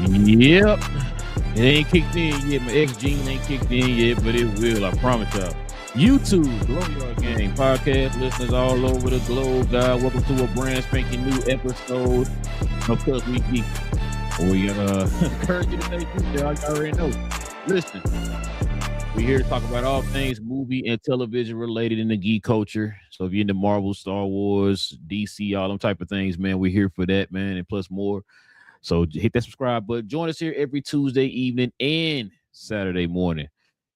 Yep. It ain't kicked in yet. My X gene ain't kicked in yet, but it will. I promise y'all. YouTube, Glow Yard Gang podcast listeners all over the globe, God. Welcome to a brand spanking new episode of Cuz We Geek. We got encourage you to stay tuned, y'all. You already know. Listen, we're here to talk about all things movie and television related in the geek culture. So if you're into Marvel, Star Wars, DC, all them type of things, man, we're here for that, man, and plus more. So hit that subscribe button. Join us here every Tuesday evening and Saturday morning.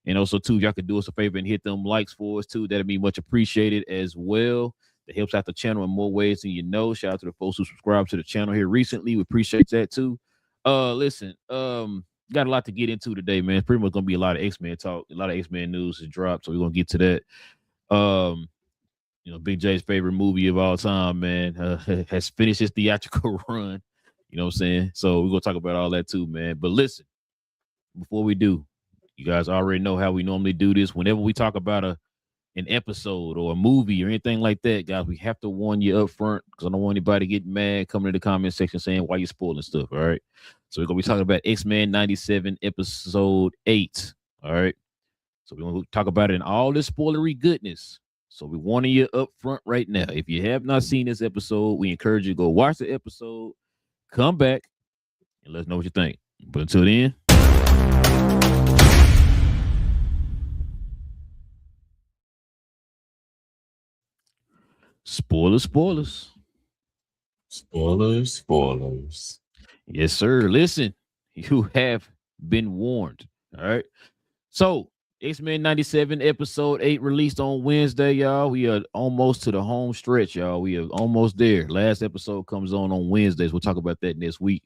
And also, too, if y'all could do us a favor and hit them likes for us, too. That'd be much appreciated as well. That helps out the channel in more ways than you know. Shout out to the folks who subscribed to the channel here recently. We appreciate that, too. Listen, got a lot to get into today, man. It's pretty much going to be a lot of X-Men talk. A lot of X-Men news has dropped, so we're going to get to that. Big J's favorite movie of all time, man, has finished its theatrical run. You know what I'm saying? So we're going to talk about all that too, man. But listen, before we do, you guys already know how we normally do this. Whenever we talk about an episode or a movie or anything like that, guys, we have to warn you up front because I don't want anybody to get mad coming to the comment section saying why you spoiling stuff, all right? So we're going to be talking about X-Men 97 episode 8, all right? So we're going to talk about it in all this spoilery goodness. So we're warning you up front right now. If you have not seen this episode, we encourage you to go watch the episode, come back, and let us know what you think. But until then, spoilers. Spoilers. Yes, sir. Listen, you have been warned. All right. So, X-Men 97 episode 8 released on Wednesday, y'all. We are almost to the home stretch, y'all. We are almost there. Last episode comes on Wednesdays. We'll talk about that next week.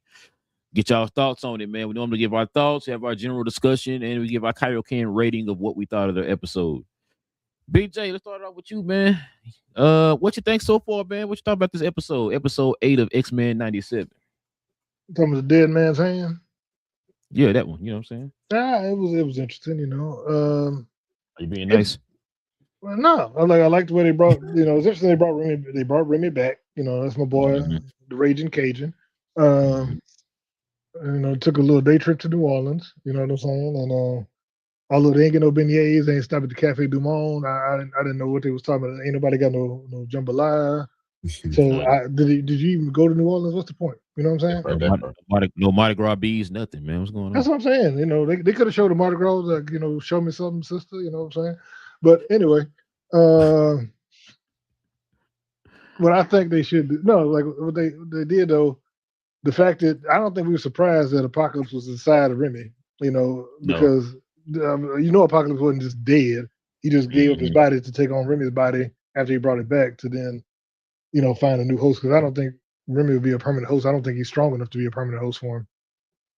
Get y'all's thoughts on it, man. We normally give our thoughts, have our general discussion, and we give our Kaioken rating of what we thought of the episode. Big J, let's start off with you, man. What you think so far, man? What you thought about this episode 8 of X-Men 97? Talking about the dead man's hand. Yeah, that one. You know what I'm saying? It was interesting, you know. Are you being nice? Well, no, I like the way they brought, it's interesting they brought Remy back. You know, that's my boy, the Raging Cajun. Took a little day trip to New Orleans, you know what I'm saying? And although they ain't get no beignets, they ain't stopped at the Cafe Du Monde. I didn't know what they was talking about. Ain't nobody got no jambalaya. So did you even go to New Orleans? What's the point? You know what I'm saying? No Mardi Gras bees, nothing, man. What's going on? That's what I'm saying. You know, they could have showed the Mardi Gras, like, show me something, sister. You know what I'm saying? But anyway, what I think they should do, no, like what they did though, the fact that I don't think we were surprised that Apocalypse was inside of Remy. Because Apocalypse wasn't just dead. He just gave up his body to take on Remy's body after he brought it back to then, find a new host. Because I don't think Remy would be a permanent host. I don't think he's strong enough to be a permanent host for him.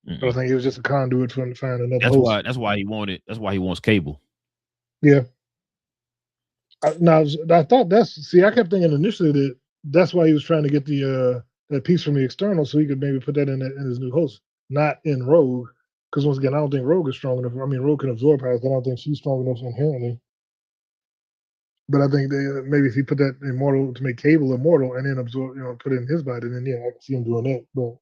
I think it was just a conduit for him to find another host. That's why he wanted. That's why he wants Cable. Yeah. I thought I kept thinking initially that's why he was trying to get the that piece from the external so he could maybe put that in his new host, not in Rogue. Because once again, I don't think Rogue is strong enough. I mean, Rogue can absorb powers, but I don't think she's strong enough inherently. But I think maybe if he put that immortal to make Cable immortal and then absorb, put it in his body, then I can see him doing that. But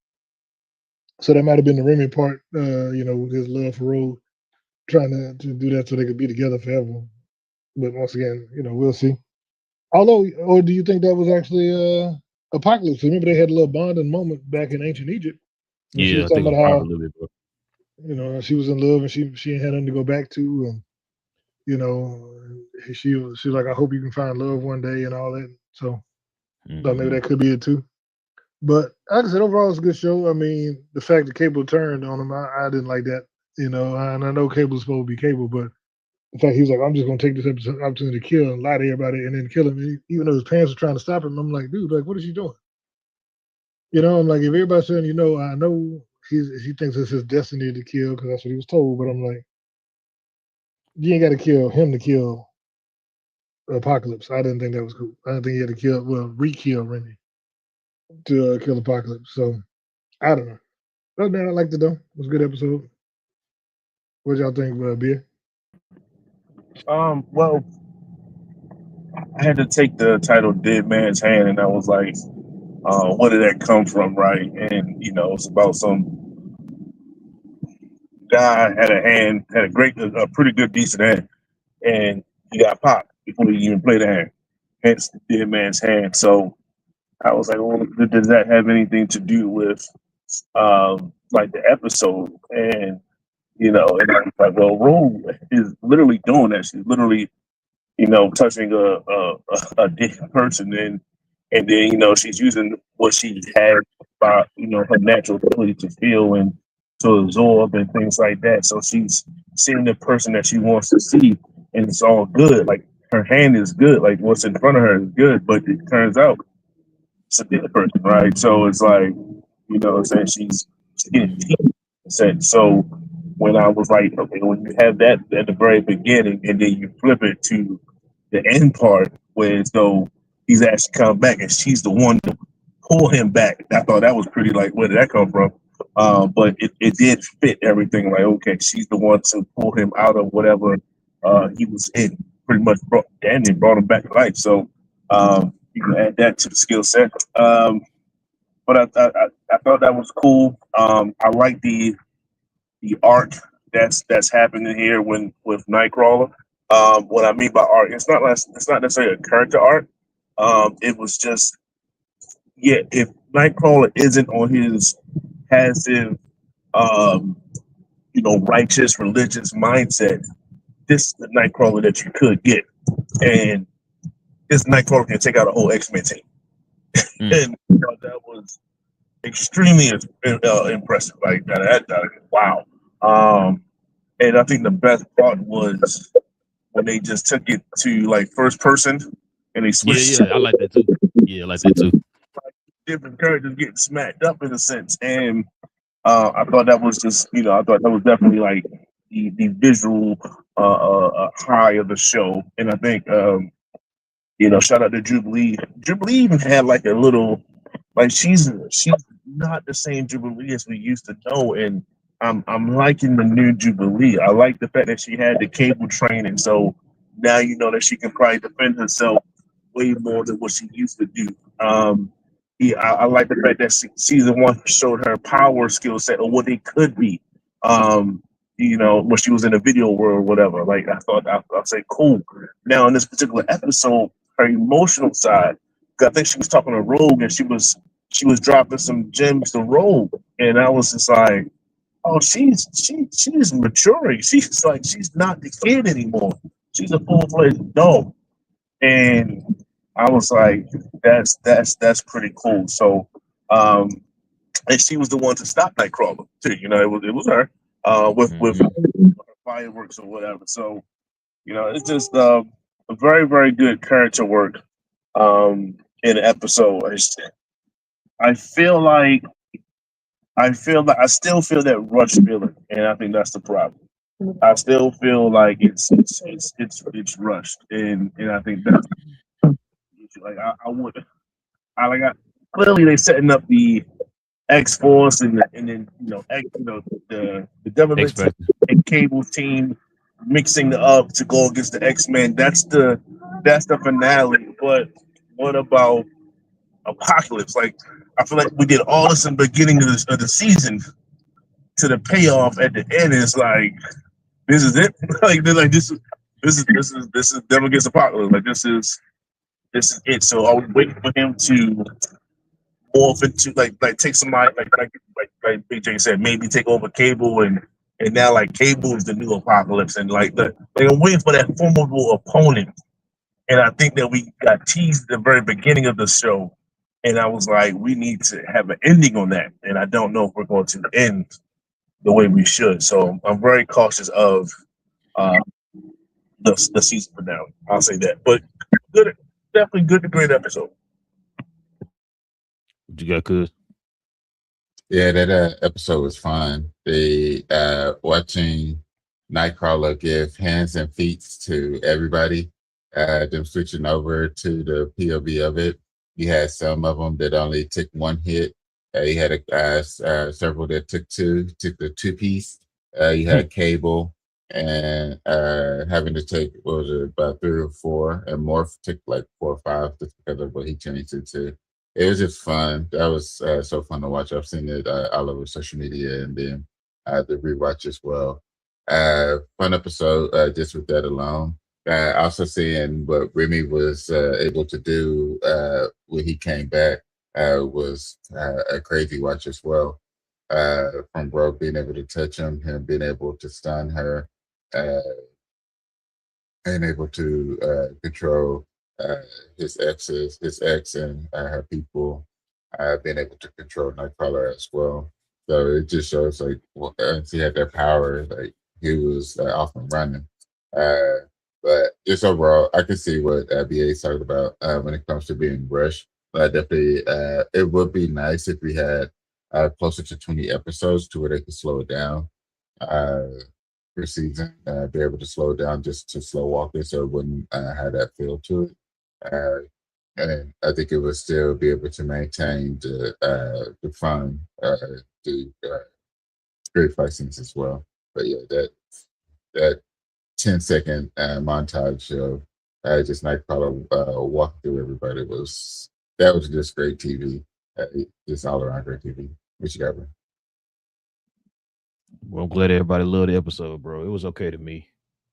so that might have been the Remy part, with his love for Rogue, trying to do that so they could be together forever. But once again, we'll see. Or do you think that was actually Apocalypse? Remember they had a little bonding moment back in ancient Egypt. Yeah, I think about how she was in love and she ain't had nothing to go back to, and she was like, I hope you can find love one day and all that. So maybe that could be it too. But like I said, overall it's a good show. I mean, the fact that Cable turned on him, I didn't like that. And I know Cable's supposed to be Cable, but the fact he was like, I'm just gonna take this opportunity to kill and lie to everybody and then kill him, even though his parents were trying to stop him. I'm like, dude, like, what is he doing? I'm like, if everybody's saying, I know he thinks it's his destiny to kill because that's what he was told. But I'm like, you ain't got to kill him to kill Apocalypse. I didn't think that was cool. I didn't think he had to re-kill Remy to kill Apocalypse. So I don't know. Other than that, I liked it though. It was a good episode. What y'all think, Beer? Well, I had to take the title "Dead Man's Hand," and I was like, where did that come from, right? And it's about some guy had a pretty good, decent hand, and he got popped before he even played the hand. Hence the dead man's hand. So I was like, well, does that have anything to do with like the episode? And and I was like, well, Rue is literally doing that. She's literally, touching a dead person, and then she's using what she had about her natural ability to feel and to absorb and things like that. So she's seeing the person that she wants to see, and it's all good. Like her hand is good, like what's in front of her is good, but it turns out it's a dead person, right? So it's like, what I'm saying, she's getting teased. So when I was like, okay, when you have that at the very beginning and then you flip it to the end part where it's though he's actually come back and she's the one to pull him back. I thought that was pretty, like, where did that come from? But it did fit everything. Like, okay, she's the one to pull him out of whatever he was in. Pretty much brought him back to life. So you can add that to the skill set. But I thought that was cool. I like the arc that's happening here with Nightcrawler. What I mean by art, it's not necessarily a character art. It was just, if Nightcrawler isn't on his passive, righteous, religious mindset, this is the Nightcrawler that you could get, and this Nightcrawler can take out a whole X-Men team, and that was extremely impressive. Like that, wow. And I think the best part was when they just took it to like first person and they switched. Yeah, I like that too. Yeah, I like that too. Different characters getting smacked up in a sense, and I thought that was just, I thought that was definitely like the visual high of the show, and I think shout out to Jubilee. Jubilee even had like a little, like she's not the same Jubilee as we used to know, and I'm liking the new Jubilee. I like the fact that she had the cable training, so now that she can probably defend herself way more than what she used to do. I like the fact that season one showed her power skill set or what they could be. When she was in the video world or whatever. Like I thought, I'd say cool. Now in this particular episode, her emotional side, 'cause I think she was talking to Rogue and she was dropping some gems to Rogue, and I was just like, oh, she's maturing. She's not the kid anymore. She's a full-fledged adult. And I was like, that's pretty cool. So and she was the one to stop Nightcrawler too. It was her with fireworks or whatever. So it's just a very, very good character work in the episode. I still feel that rush feeling, and I think that's the problem. I still feel like it's rushed, and I think that's like clearly they setting up the X-Force and then the government and Cable team mixing up to go against the X-Men. That's the finale. But what about Apocalypse? Like, I feel like we did all this in the beginning of the season to the payoff at the end. It's like, this is it. Like they're like, this is Devil Against Apocalypse. Like this is it. So are we waiting for him to morph into like take somebody like Big J said, maybe take over Cable and now like Cable is the new Apocalypse, and like they're waiting for that formidable opponent. And I think that we got teased at the very beginning of the show, and I was like, we need to have an ending on that, and I don't know if we're going to end the way we should. So I'm very cautious of the season finale. I'll say that, but good, definitely good to great episode. What you got, Cuz? Yeah, that episode was fun. They watching Nightcrawler give hands and feet to everybody. Them switching over to the POV of it. You had some of them that only took one hit. You had several that took the two-piece. You had Cable and having to take, what was it, about 3 or 4, and Morph took like 4 or 5 just because of what he changed into. It was just fun. That was so fun to watch. I've seen it all over social media, and then the rewatch as well. Fun episode just with that alone. Also seeing what Remy was able to do when he came back was a crazy watch as well. From Rogue being able to touch him being able to stun her, uh, and able to control his ex and her people, being able to control Nightcrawler as well. So it just shows like once he had that power, like he was off and running. But just overall, I can see what BA's talking about when it comes to being rushed. But definitely, it would be nice if we had closer to 20 episodes to where they could slow it down. Per season, be able to slow it down just to slow walk it so it wouldn't have that feel to it. And I think it would still be able to maintain the fun, the great fight scenes as well. But yeah, that 10-second montage of just Nightcrawler walking through everybody was just great TV. Just all around great TV. What you got, bro? Well, I'm glad everybody loved the episode, bro. It was okay to me.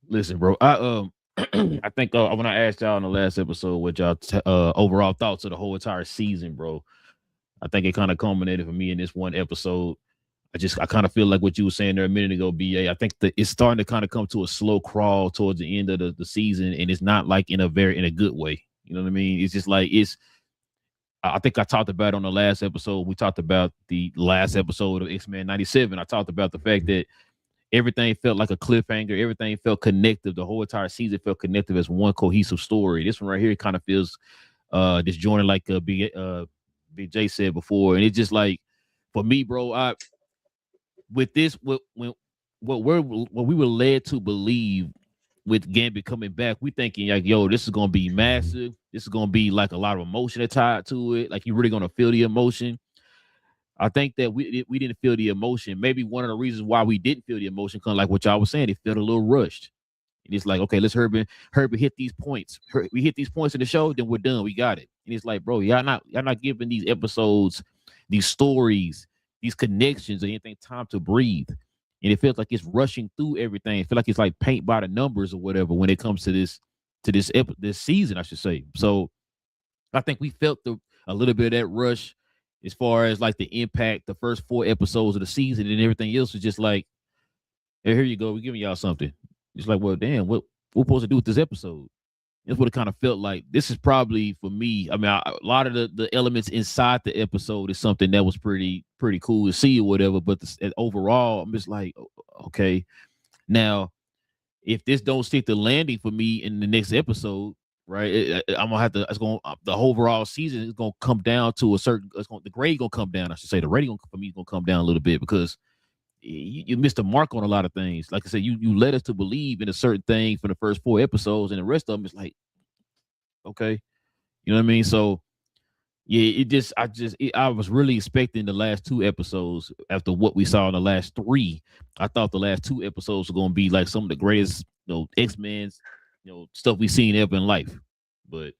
Listen, bro, I I think when I asked y'all in the last episode what y'all overall thoughts of the whole entire season, bro, I think it kind of culminated for me in this one episode. I kind of feel like what you were saying there a minute ago, BA. I think that it's starting to kind of come to a slow crawl towards the end of the season, and it's not like in a good way. You know what I mean? It's just like I think I talked about it on the last episode. We talked about the last episode of X-Men 97. I talked about the fact that everything felt like a cliffhanger. Everything felt connected. The whole entire season felt connected as one cohesive story. This one right here kind of feels disjointed, like Big J said before. And it's just like, for me, bro, with this, what we were led to believe with Gambit coming back, we thinking like, yo, this is gonna be massive. This is gonna be like a lot of emotion tied to it. Like, you're really gonna feel the emotion. I think that we didn't feel the emotion. Maybe one of the reasons why we didn't feel the emotion, kind of like what y'all was saying, it felt a little rushed. And it's like, okay, let's Herbert hit these points. We hit these points in the show, then we're done. We got it. And it's like, bro, y'all not giving these episodes, these stories, these connections, or anything time to breathe. And it feels like it's rushing through everything. It feels like it's like paint by the numbers or whatever when it comes to this season, I should say. So I think we felt a little bit of that rush as far as like the impact, the first 4 episodes of the season, and everything else was just like, hey, here you go, we're giving y'all something. It's like, well, damn, what we're supposed to do with this episode? That's what it kind of felt like. This is probably, for me, I mean, a lot of the elements inside the episode is something that was pretty cool to see or whatever. But overall, I'm just like, okay, now if this don't stick the landing for me in the next episode, right? I'm gonna have to. The overall season is gonna come down to a certain. The grade gonna come down. I should say the rating for me is gonna come down a little bit because you missed the mark on a lot of things. Like I said, you led us to believe in a certain thing for the first 4 episodes, and the rest of them is like, okay, you know what I mean? So yeah, I was really expecting the last 2 episodes after what we saw in the last 3. I thought the last 2 episodes were gonna be like some of the greatest, X-Men's, stuff we've seen ever in life. But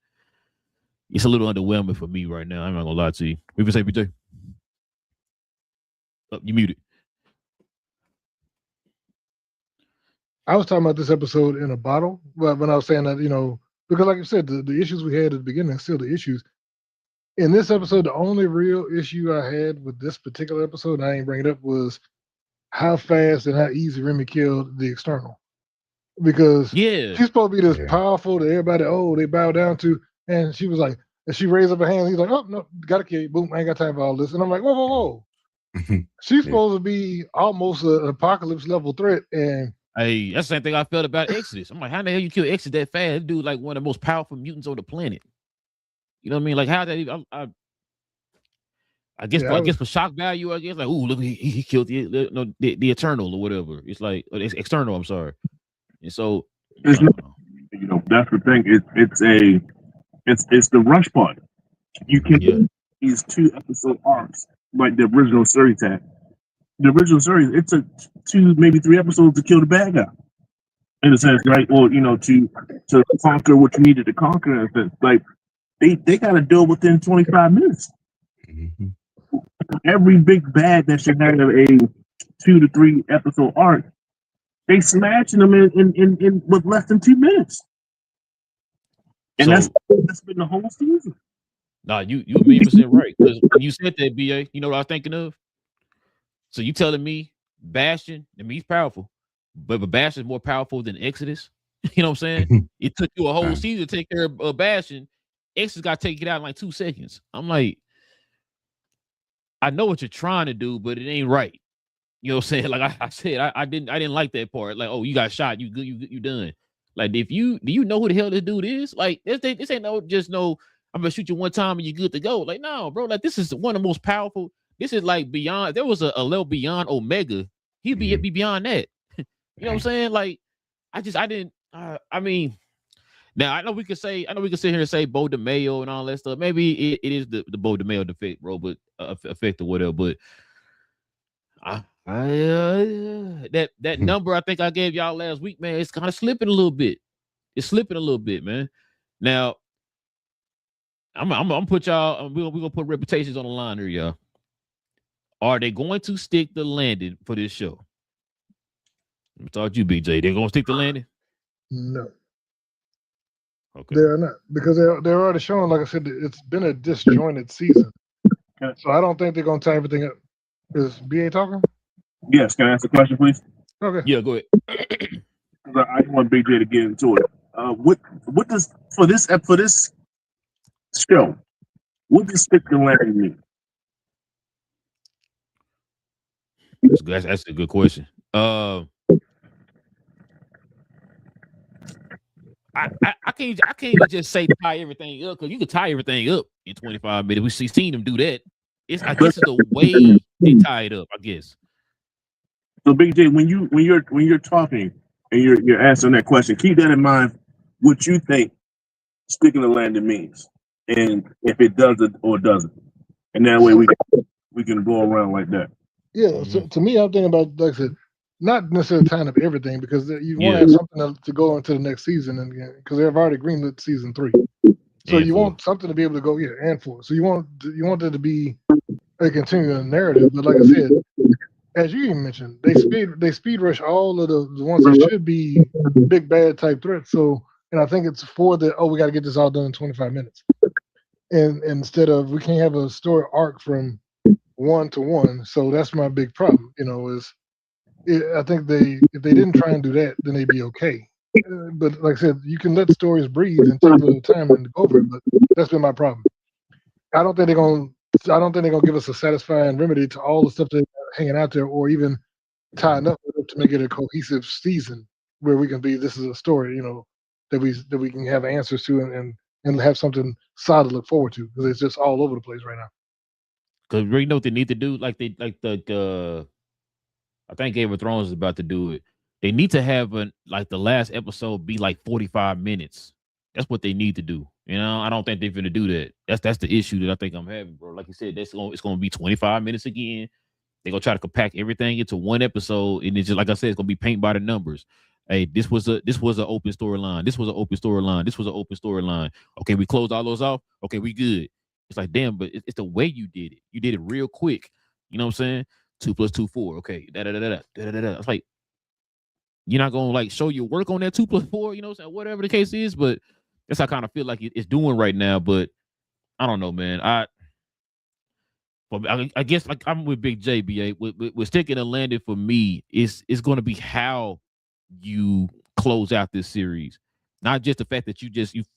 it's a little underwhelming for me right now. I'm not gonna lie to you. We say BJ. Oh, you muted. I was talking about this episode in a bottle, but when I was saying that, because like you said, the issues we had at the beginning are still the issues. In this episode, the only real issue I had with this particular episode, and I ain't bring it up, was how fast and how easy Remy killed the External. Because she's supposed to be this powerful that everybody, they bow down to. And she was like, and she raised up her hand. He's like, oh, no, gotta kill you. Boom, I ain't got time for all this. And I'm like, whoa. She's supposed to be almost an apocalypse level threat. And hey, that's the same thing I felt about Exodus. I'm like, how the hell you kill Exodus that fast? That dude like one of the most powerful mutants on the planet. You know what I mean? Like, how that even? I guess for shock value, I guess like, ooh, look, he killed the Eternal or whatever. It's like it's External. I'm sorry. And so, that's the thing. It's the rush part. You can do these 2 episode arcs like the original series had. The original series, it took 2, maybe 3 episodes to kill the bad guy. In a sense, right? Or to conquer what you needed to conquer. In a sense, like they got to do it within 25 minutes. Every big bad that should have a 2 to 3 episode arc, they smashing them in with less than 2 minutes. And So, that's been the whole season. nah, you 1,000,000% right. Because when you said that, BA, you know what I was thinking of? So you telling me Bastion, I mean, he's powerful, but Bastion is more powerful than Exodus? You know what I'm saying? It took you a whole season to take care of Bastion. Exodus got to take it out in like 2 seconds. I'm like, I know what you're trying to do, but it ain't right. You know what I'm saying? Like I said, I didn't like that part. Like, oh, you got shot, you good, you done. Like, do you know who the hell this dude is? Like, this ain't no, I'm gonna shoot you one time and you're good to go. Like, no, bro, like this is one of the most powerful. This is like beyond. There was a level beyond Omega. He'd be beyond that. You know what I'm saying? Like, I didn't. I mean, now I know we could sit here and say Bo DeMayo and all that stuff. Maybe it is the Bo DeMayo defect, bro, but effect or whatever. But that number I think I gave y'all last week, man, it's kind of slipping a little bit. It's slipping a little bit, man. Now, I'm gonna put y'all. We're gonna put reputations on the line here, y'all. Are they going to stick the landing for this show? I'm talking to you, BJ. They're gonna stick the landing? No. Okay. They're not, because they're already showing, like I said, it's been a disjointed season. So I don't think they're gonna tie everything up. Is BA talking? Yes, can I ask a question, please? Okay. Yeah, go ahead. I want Big J to get into it. What does for this show? What does stick the landing mean? That's a good question. I can't even just say tie everything up, because you can tie everything up in 25 minutes. We've seen them do that. I guess it's the way they tie it up, I guess. So Big J, when you're talking and you're answering that question, keep that in mind. What you think sticking the landing means, and if it does it or doesn't, and that way we can go around like that. Yeah. So to me, I'm thinking about, like I said, not necessarily tying up everything, because you want to have something to go into the next season, and because they've already greenlit season 3, so you want something to be able to go and 4. So you want there to be a continuing narrative. But like I said, as you even mentioned, they speed rush all of the ones that should be big bad type threats. So, and I think it's for we got to get this all done in 25 minutes, and instead of, we can't have a story arc from 1 to 1. So that's my big problem. I think if they didn't try and do that, then they'd be okay. But like I said, you can let stories breathe and take a little time and go over it. But that's been my problem. I don't think they're gonna give us a satisfying remedy to all the stuff they're hanging out there, or even tying up with it to make it a cohesive season where we can be. This is a story, that we can have answers to and have something solid to look forward to, because it's just all over the place right now. Because you know what they need to do, I think Game of Thrones is about to do it. They need to have the last episode be like 45 minutes. That's what they need to do. I don't think they're gonna do that. That's the issue that I think I'm having, bro. Like you said, it's gonna be 25 minutes again. They're gonna try to compact everything into one episode, and it's just, like I said, it's gonna be paint by the numbers. Hey, this was an open storyline. This was an open storyline. This was an open storyline. Okay, we closed all those off. Okay, we good. It's like, damn, but it's the way you did it. You did it real quick. You know what I'm saying? 2 + 2 = 4. Okay, It's like, you're not gonna show your work on that 2 + 4. You know what I'm saying? Whatever the case is, but that's how I kind of feel like it's doing right now. But I don't know, man. I guess I'm with Big J, BA. With sticking a landing for me, it's going to be how you close out this series, not just the fact that you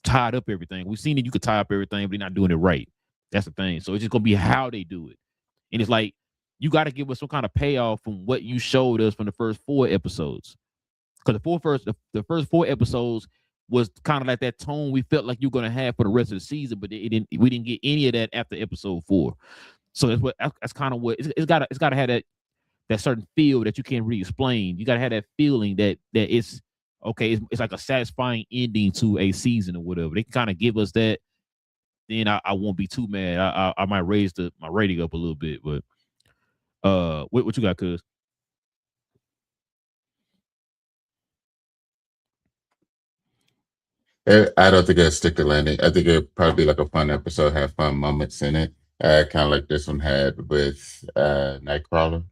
tied up everything. We've seen that you could tie up everything, but they're not doing it right. That's the thing. So it's just going to be how they do it, and it's like you got to give us some kind of payoff from what you showed us from the first 4 episodes, because the first 4 episodes was kind of like that tone we felt like you're going to have for the rest of the season, but we didn't get any of that after episode 4. So that's kind of what it's got to have, that certain feel that you can't really explain. You got to have that feeling that it's okay. It's like a satisfying ending to a season or whatever. They can kind of give us that. Then I won't be too mad. I might raise my rating up a little bit, but what you got, cuz? I don't think it'll stick the landing. I think it'll probably be like a fun episode, have fun moments in it. Kind of like this one had with Nightcrawler.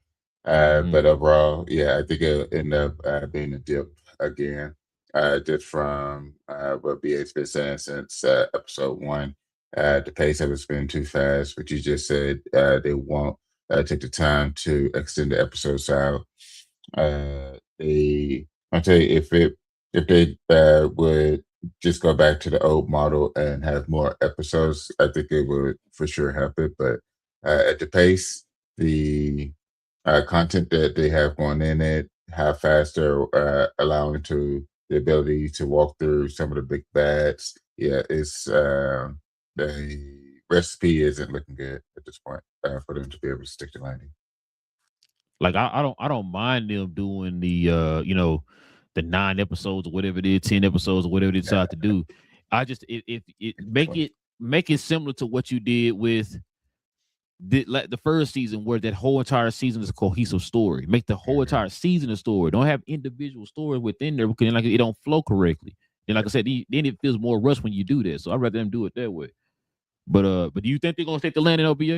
But overall, yeah, I think it'll end up being a dip again, just from what BA's been saying since episode 1. The pace of it's been too fast, but you just said they won't take the time to extend the episodes out. I'll tell you, if they would just go back to the old model and have more episodes, I think it would for sure help it. But at the pace, the content that they have going in it, how fast they're allowing to the ability to walk through some of the big bads. Yeah, it's the recipe isn't looking good at this point for them to be able to stick the landing. Like I don't mind them doing the the 9 episodes or whatever it is, 10 episodes or whatever they decide to do. I just if make it similar to what you did with the first season, where that whole entire season is a cohesive story. Make the whole entire season a story. Don't have individual stories within there because it don't flow correctly. And like I said, then it feels more rushed when you do that. So I'd rather them do it that way. But do you think they're gonna take the landing, OBA?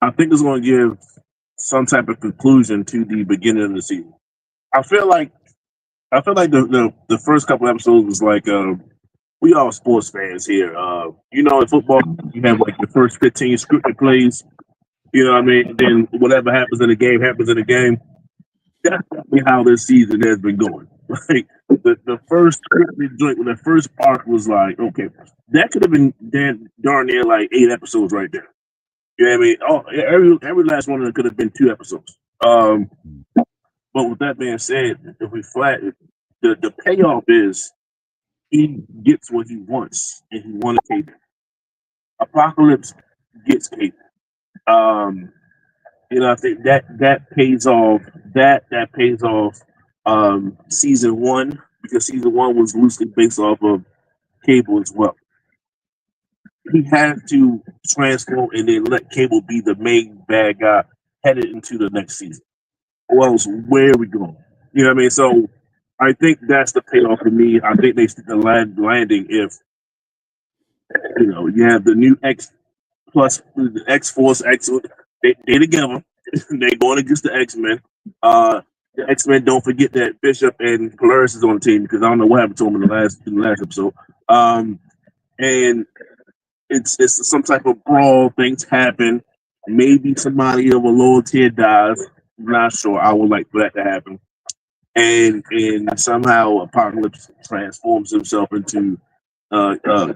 I think it's going to give some type of conclusion to the beginning of the season. I feel like the first couple episodes was like we all sports fans here. In football you have like the first 15 scripted plays. You know what I mean? And then whatever happens in the game happens in the game. That's definitely how this season has been going. Like the first scripted joint, when the first arc was like, okay, that could have been darn near like 8 episodes right there. You know what I mean? Oh, every last one of them could have been 2 episodes. But with that being said, if we the payoff is he gets what he wants, and he wanted Cable. Apocalypse gets Cable. I think that pays off. That pays off. Season 1, because season 1 was loosely based off of Cable as well. He has to transform and then let Cable be the main bad guy headed into the next season. Or else, where are we going? You know what I mean? So I think that's the payoff for me. I think they stick the landing if you have the new X plus the X Force X. They together. They're going against the X-Men. The X-Men, don't forget that Bishop and Polaris is on the team, because I don't know what happened to him in the last episode. And it's some type of brawl. Things happen. Maybe somebody of a lower tier dies. I'm not sure. I would like for that to happen. And somehow Apocalypse transforms himself into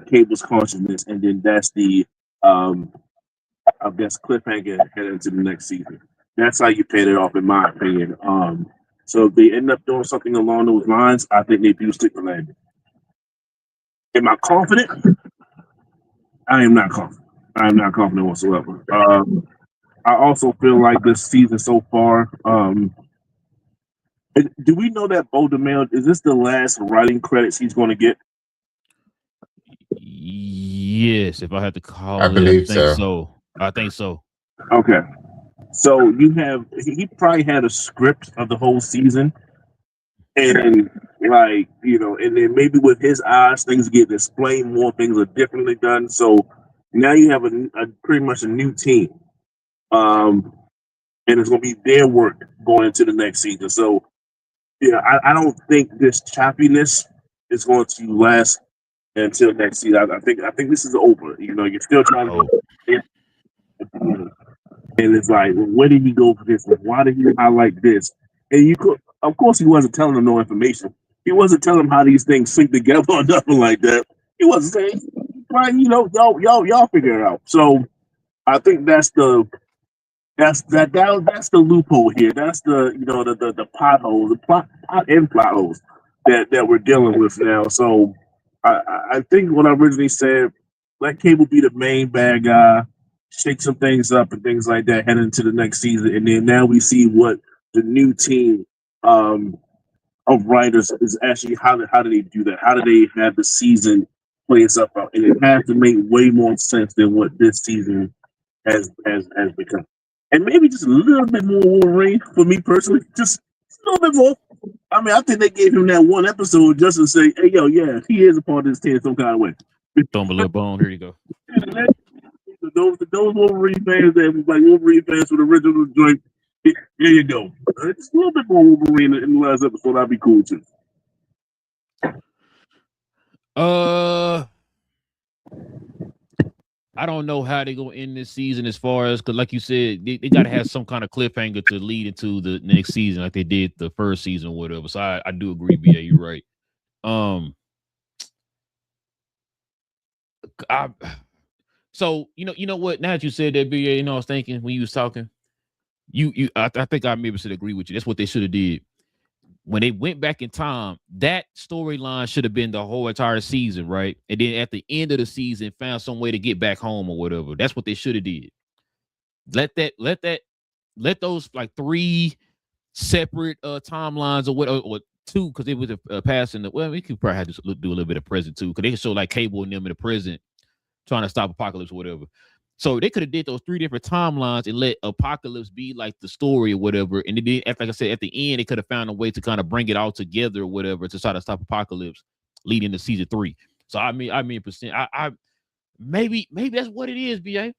Cable's consciousness, and then that's the I guess cliffhanger headed into the next season. That's how you pay it off, in my opinion. So if they end up doing something along those lines, I think they do stick the landing. Am I confident? I am not confident. I am not confident whatsoever. I also feel like this season so far. Do we know that Beau DeMille, is this the last writing credits he's going to get? Yes, if I had to call I it, believe I think so. Okay. So he probably had a script of the whole season. And and then maybe with his eyes, things get explained more, things are differently done. So now you have a pretty much a new team. And it's going to be their work going into the next season. So, I don't think this choppiness is going to last until next season. I think this is over. You're still trying to and it's like, where did he go for this? Why did he highlight this? And of course, he wasn't telling them no information. He wasn't telling them how these things sync together or nothing like that. He wasn't saying, right, y'all figure it out. So I think that's the loophole here. That's the potholes, the plot holes that we're dealing with now. So I think what I originally said, let Cable be the main bad guy, shake some things up and things like that, heading into the next season, and then now we see what the new team of writers is actually. How do they do that? How do they have the season play itself out? And it has to make way more sense than what this season has become. And maybe just a little bit more Wolverine for me personally, just a little bit more. I mean, I think they gave him that one episode just to say, "Hey, yo, yeah, he is a part of this team some kind of way." Throw him a little bone. Here you go. those Wolverine fans that was like Wolverine fans for the original joint. Here you go. Just a little bit more Wolverine in the last episode. That'd be cool too. I don't know how they're gonna end this season as far as because, like you said, they gotta have some kind of cliffhanger to lead into the next season, like they did the first season or whatever. So I do agree, BA, you're right. So you know what? Now that you said that, BA, you know, I was thinking when you was talking, I think I maybe should agree with you. That's what they should have did. When they went back in time, that storyline should have been the whole entire season, right? And then at the end of the season, found some way to get back home or whatever. That's what they should have did. Let those like 3 separate timelines or what or 2, because it was a passing. Well, we could probably have to do a little bit of present too, because they could show like Cable and them in the present trying to stop Apocalypse or whatever. So they could have did those 3 different timelines and let Apocalypse be like the story or whatever. And then, like I said, at the end, they could have found a way to kind of bring it all together or whatever to try to stop Apocalypse leading to season 3. So I mean, percent. I maybe that's what it is, BA.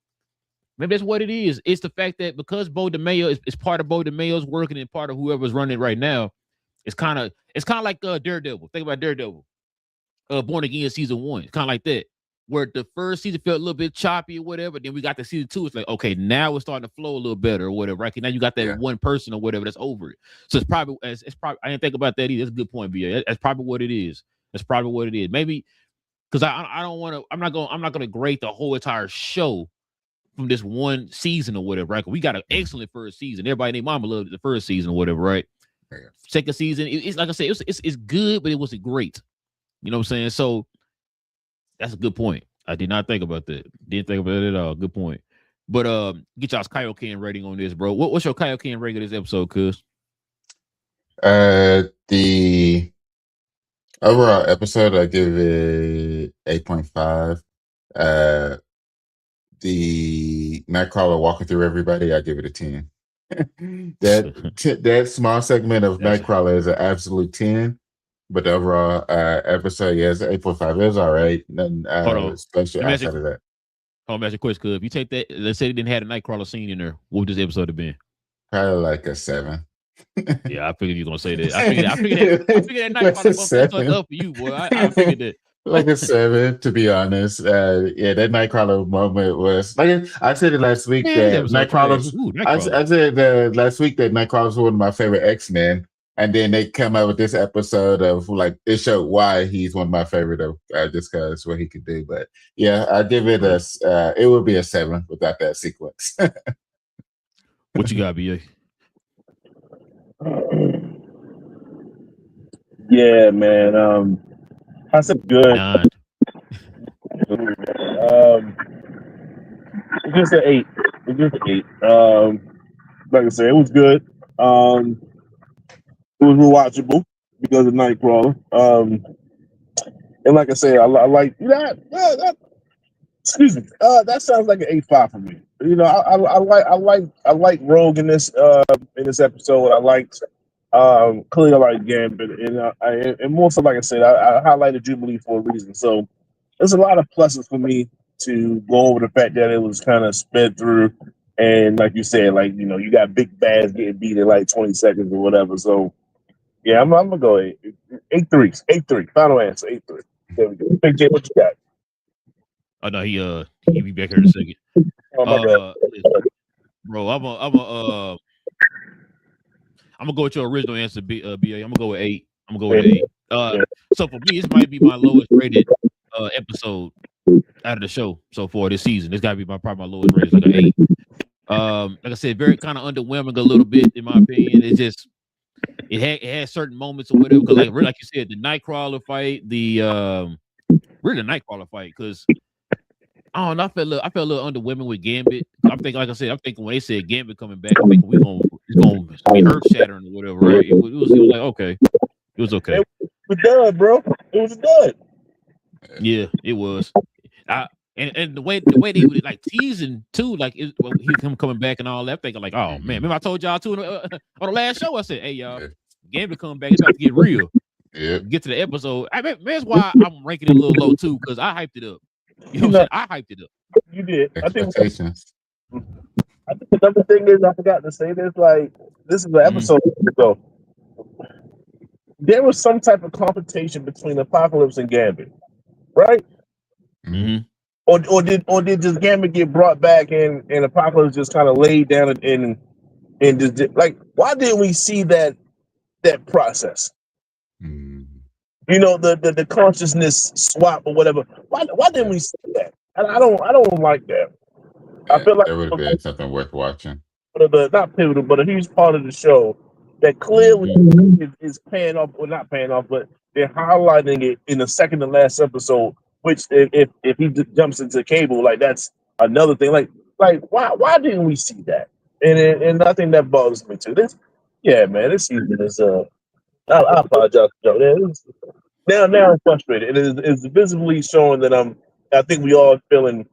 Maybe that's what it is. It's the fact that because Bo DeMayo is part of Bo DeMayo's working and part of whoever's running it right now. It's kind of like Daredevil. Think about Daredevil, Born Again season 1. It's kind of like that. Where the first season felt a little bit choppy or whatever, then we got to season 2. It's like, okay, now it's starting to flow a little better or whatever, right? Now you got that one person or whatever that's over it. So it's probably I didn't think about that either. That's a good point, BA. That's probably what it is. That's probably what it is. Maybe because I don't want to. I'm not going to grade the whole entire show from this one season or whatever, right? We got an excellent first season. Everybody named Mama loved the first season or whatever, right? Yeah. Second season, it's like I said, it's good, but it wasn't great. You know what I'm saying? So. That's a good point. I did not think about that. Didn't think about it at all. Good point. But get y'all's Kaioken rating on this, bro. What's your Kaioken rating of this episode, cuz? The overall episode, I give it 8.5. The Nightcrawler walking through everybody, I give it a 10. that small segment of Nightcrawler is an absolute 10. But the overall episode, it's 8.5. It was all right. Nothing special outside of that. Hold on, ask you a question, cuz. If you take that, let's say they didn't have a Nightcrawler scene in there, what would this episode have been? Probably like a 7. Yeah, I figured you were gonna say that. I figured that Nightcrawler was up for you, boy. I figured that. Like a 7, to be honest. That Nightcrawler moment was like I said it last week. That Nightcrawler. I said last week that Nightcrawler was one of my favorite X-Men. And then they come out with this episode of like it showed why he's one of my favorite of just because what he could do. But yeah, I give it it would be a 7 without that sequence. What you got, BA? Yeah, man. I said good. It's just an 8. It's just an 8. Like I said, it was good. It was rewatchable because of Nightcrawler. And like I said, I like that. Excuse me. That sounds like an 8.5 for me. You know, I like Rogue in this episode. I liked clearly I like Gambit, and more so, like I said, I highlighted Jubilee for a reason. So there's a lot of pluses for me to go over the fact that it was kind of sped through, and like you said, like you got big bads getting beat in like 20 seconds or whatever. So. Yeah, I'm gonna go 8.3. 8.3. Final answer 8.3. There we go. Big J, what you got? Oh no, he'll be back here in a second. Bro, I'm gonna go with your original answer, BA. I'm gonna go with 8. So for me, this might be my lowest rated episode out of the show so far this season. This gotta be probably my lowest rated, like an 8. Like I said, very kind of underwhelming a little bit in my opinion. It's just. It had certain moments or whatever, because like you said, the Nightcrawler fight, the Nightcrawler fight, because I don't know, I felt a little underwhelming with Gambit. I'm thinking when they said Gambit coming back, I'm thinking it's gonna be earth shattering or whatever, right? It was like okay, it was okay. It was done, bro. It was done. Yeah, it was. And the way they were like teasing too, like he coming back and all that. I'm thinking like, oh man, remember I told y'all too on the last show. I said, hey y'all, Gambit coming back. It's about to get real. Yeah. Get to the episode. That's why I'm ranking it a little low too, because I hyped it up. You know what I'm saying? I hyped it up. You did. Expectations. I think another thing is I forgot to say this. Like this is an episode ago. There was some type of confrontation between Apocalypse and Gambit, right? Mhm. Or did just Gambit get brought back and Apocalypse just kind of laid down and just like why didn't we see that process? Mhm. You know the consciousness swap or whatever. Why didn't Yeah. we see that? I don't like that. I Yeah, feel like that would have been something worth watching. not pivotal, but a huge part of the show that clearly is paying off, or not paying off, but they're highlighting it in the second to last episode. Which, if he jumps into Cable, like that's another thing. Like why didn't we see that? And I think that bothers me too. Yeah, man, this season is I apologize, Joe. Now I'm frustrated. It's visibly showing that I think we all feeling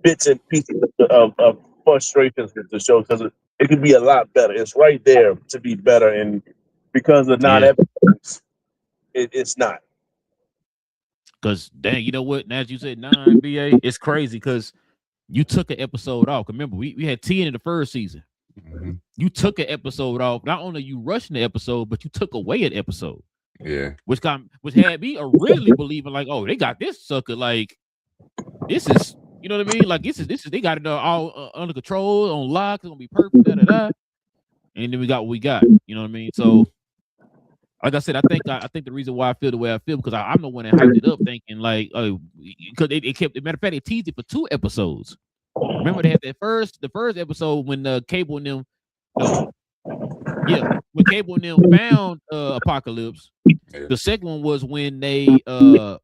bits and pieces of frustrations with the show because it could be a lot better. It's right there to be better, and because of not episodes, it's not. Because dang, you know what? Now as you said 9 BA, it's crazy because you took an episode off. Remember, we had 10 in the first season. Mhm. You took an episode off. Not only you rushing the episode, but you took away an episode. Yeah. Which had me originally believing like, oh, they got this sucker. Like, this is, you know what I mean? Like, this is they got it all under control, on lock. It's gonna be perfect. Da da da. And then we got what we got. You know what I mean? So, like I said, I think the reason why I feel the way I feel because I'm the one that hyped it up, thinking like, because it kept. Matter of fact, it teased it for 2 episodes. Remember they had the first episode when Cable and them, no, yeah, when Cable and them found Apocalypse. Yeah. The second one was when they what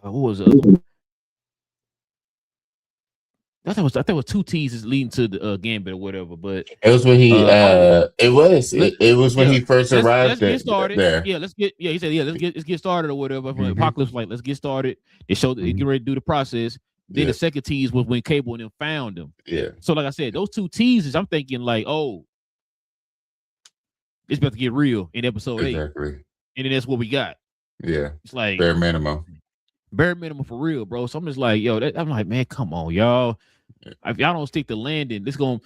was the other one? I think it was 2 teases leading to the Gambit or whatever. But It was when he it was when he first let's arrived get started. there. Yeah, he said, yeah, let's get started or whatever. Mhm. Apocalypse like, let's get started. They showed they get ready to do the process. Then the second tease was when Cable and them found him. Yeah. So like I said, those 2 teases, I'm thinking like, oh, it's about to get real in episode 8. Exactly. And then that's what we got. Yeah. It's like bare minimum for real, bro. So I'm just like, yo, I'm like, man, come on, y'all. If y'all don't stick to landing, this gonna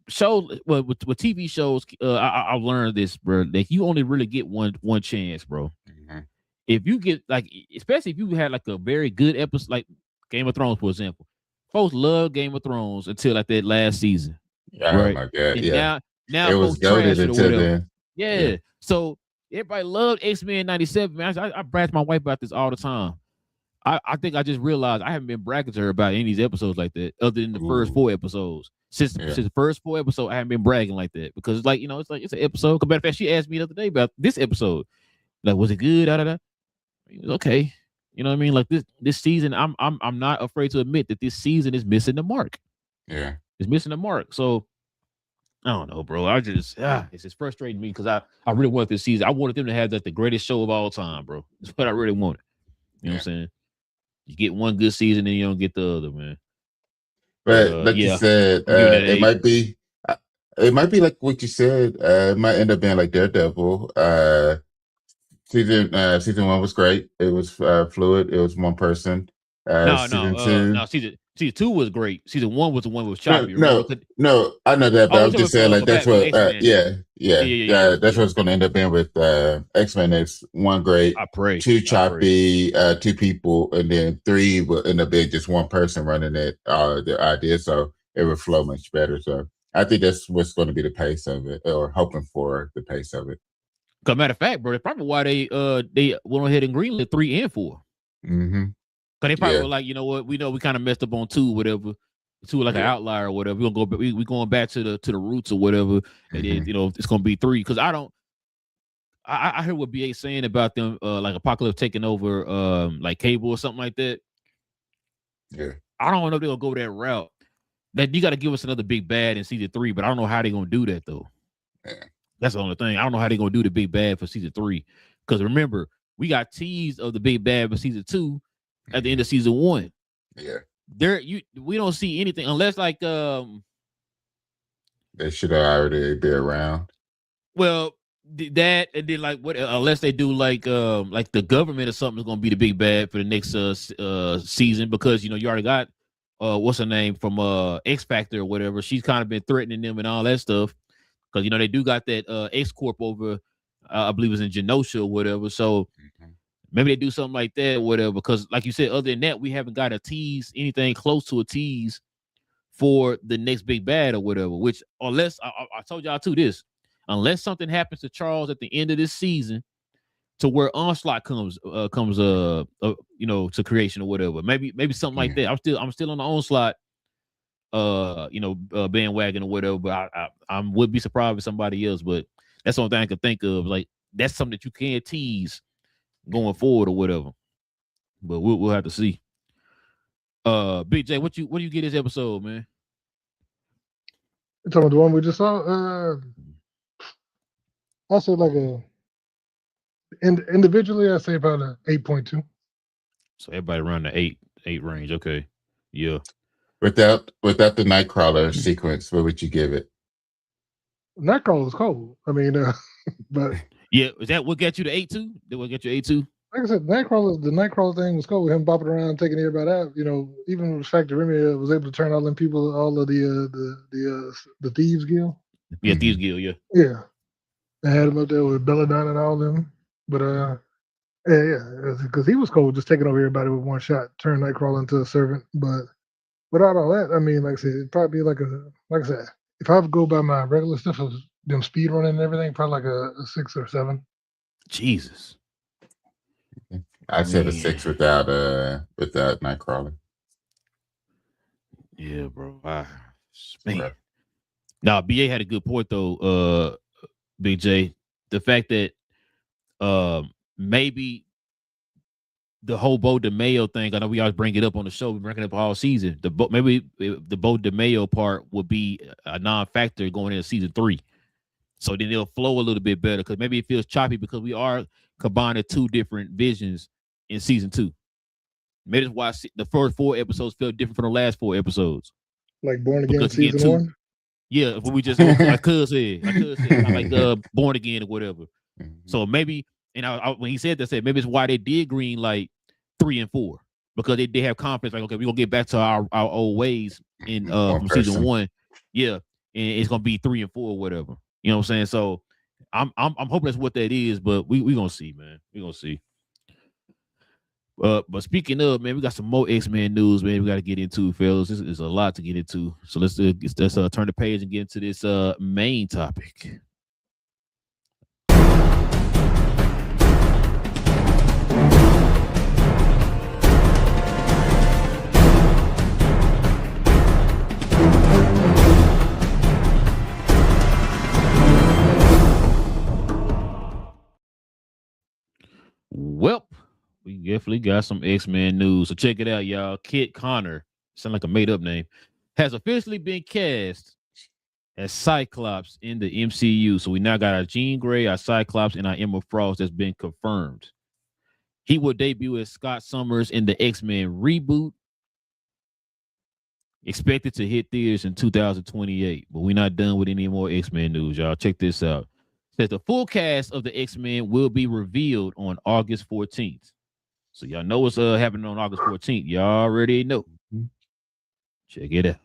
show. Well, with TV shows, I've learned this, bro. That you only really get one chance, bro. Mm-hmm. If you get like, especially if you had like a very good episode, like Game of Thrones, for example. Folks love Game of Thrones until like that last season. Oh right? my god! And Yeah. Now it was goated until then. Yeah. So everybody loved X-Men 97. Man, I brag my wife about this all the time. I think I just realized I haven't been bragging to her about any of these episodes like that, other than the first 4 episodes. Since the first 4 episodes, I haven't been bragging like that because it's like, you know, it's an episode. Matter of fact, she asked me the other day about this episode. Like, was it good? It was okay. You know what I mean? Like this season, I'm not afraid to admit that this season is missing the mark. Yeah, it's missing the mark. So I don't know, bro. I just it's just frustrating me because I really wanted this season. I wanted them to have like the greatest show of all time, bro. That's what I really wanted. You know what I'm saying? You get one good season and you don't get the other, man. But like you said, it might be like what you said. It might end up being like Daredevil. Season 1 was great. It was fluid. It was one person. Season 2. Season 2 was great. Season 1 was the one that was choppy. No, I know that, but I'm just saying like that's what. That's what it's going to end up being with X-Men. It's 1 great, 2 choppy, 2 people, and then 3 will end up being just one person running it. The idea, so it will flow much better. So I think that's what's going to be the pace of it, or hoping for the pace of it. Cause matter of fact, bro, that's probably why they went ahead and greenlit 3 and 4. Mm-hmm. Cause they probably were like, you know what, we kind of messed up on 2, whatever. 2 like an outlier or whatever. We're gonna go, we going back to the roots or whatever, and then it's gonna be 3. Cause I heard what BA saying about them, like Apocalypse taking over, like Cable or something like that. Yeah, I don't know if they're gonna go that route. That you got to give us another big bad in season 3, but I don't know how they're gonna do that though. Yeah. That's the only thing. I don't know how they're gonna do the big bad for season 3. Because remember, we got teased of the big bad for season 2 at the end of season 1. Yeah. We don't see anything unless like they should already be around. Well, that, and then like what? Unless they do like the government or something is gonna be the big bad for the next season, because you already got what's her name from X Factor or whatever. She's kind of been threatening them and all that stuff, because they do got that X Corp over, I believe it's in Genosha or whatever. So maybe they do something like that or whatever. Because like you said, other than that, we haven't got a tease, anything close to a tease for the next big bad or whatever. Which unless I told y'all too this. Unless something happens to Charles at the end of this season, to where Onslaught comes to creation or whatever. Maybe something like that. I'm still on the Onslaught bandwagon or whatever. But I would be surprised with somebody else. But that's the only thing I could think of. Like that's something that you can tease going forward or whatever. But we'll have to see. Big J, what you get this episode, man? You talking about the one we just saw? I say like individually, I say about a 8.2. So everybody around the 8 range. Okay, yeah. Without the Nightcrawler sequence, what would you give it? Nightcrawler was cold. I mean, but yeah, is that what got you to 8.2? Did what get you 8.2? Like I said, the Nightcrawler thing was cool with him bopping around, taking everybody out. Even the fact that Remy was able to turn all them people, all of the Thieves Guild. Yeah, Thieves Guild. Yeah. Yeah. I had him up there with Belladonna and all them. But yeah, because he was cold, just taking over everybody with one shot, turn Nightcrawler into a servant. But without all that, I mean, like I said, it'd probably be like I said, if I would go by my regular stuff of them speed running and everything, probably like a 6 or 7. Jesus. I said a 6 without Nightcrawler. Yeah, bro. Man. Now, BA had a good point though, Big J. The fact that maybe the whole Bo DeMayo thing, I know we always bring it up on the show, we bring it up all season. Maybe the Bo DeMayo part would be a non-factor going into season 3. So then it'll flow a little bit better, because maybe it feels choppy because we are combining 2 different visions in season 2. Maybe that's why the first 4 episodes felt different from the last 4 episodes. Like Born Again season 1? Yeah, what we just like Cuz said, like Born Again or whatever. Mm-hmm. So maybe, and when he said that, said maybe it's why they did green like 3 and 4, because they have confidence. Like, okay, we're gonna get back to our old ways in from season 1. Yeah, and it's gonna be 3 and 4 or whatever. You know what I'm saying? So I'm hoping that's what that is, but we gonna see, man. We gonna see. But speaking of, man, we got some more X-Men news, man. We got to get into, fellas. This is a lot to get into. So let's turn the page and get into this main topic. Well, we definitely got some X-Men news. So check it out, y'all. Kit Connor, sound like a made-up name, has officially been cast as Cyclops in the MCU. So we now got our Jean Grey, our Cyclops, and our Emma Frost that's been confirmed. He will debut as Scott Summers in the X-Men reboot, expected to hit theaters in 2028. But we're not done with any more X-Men news, y'all. Check this out. It says the full cast of the X-Men will be revealed on August 14th. So y'all know what's happening on August 14th. Y'all already know. Check it out.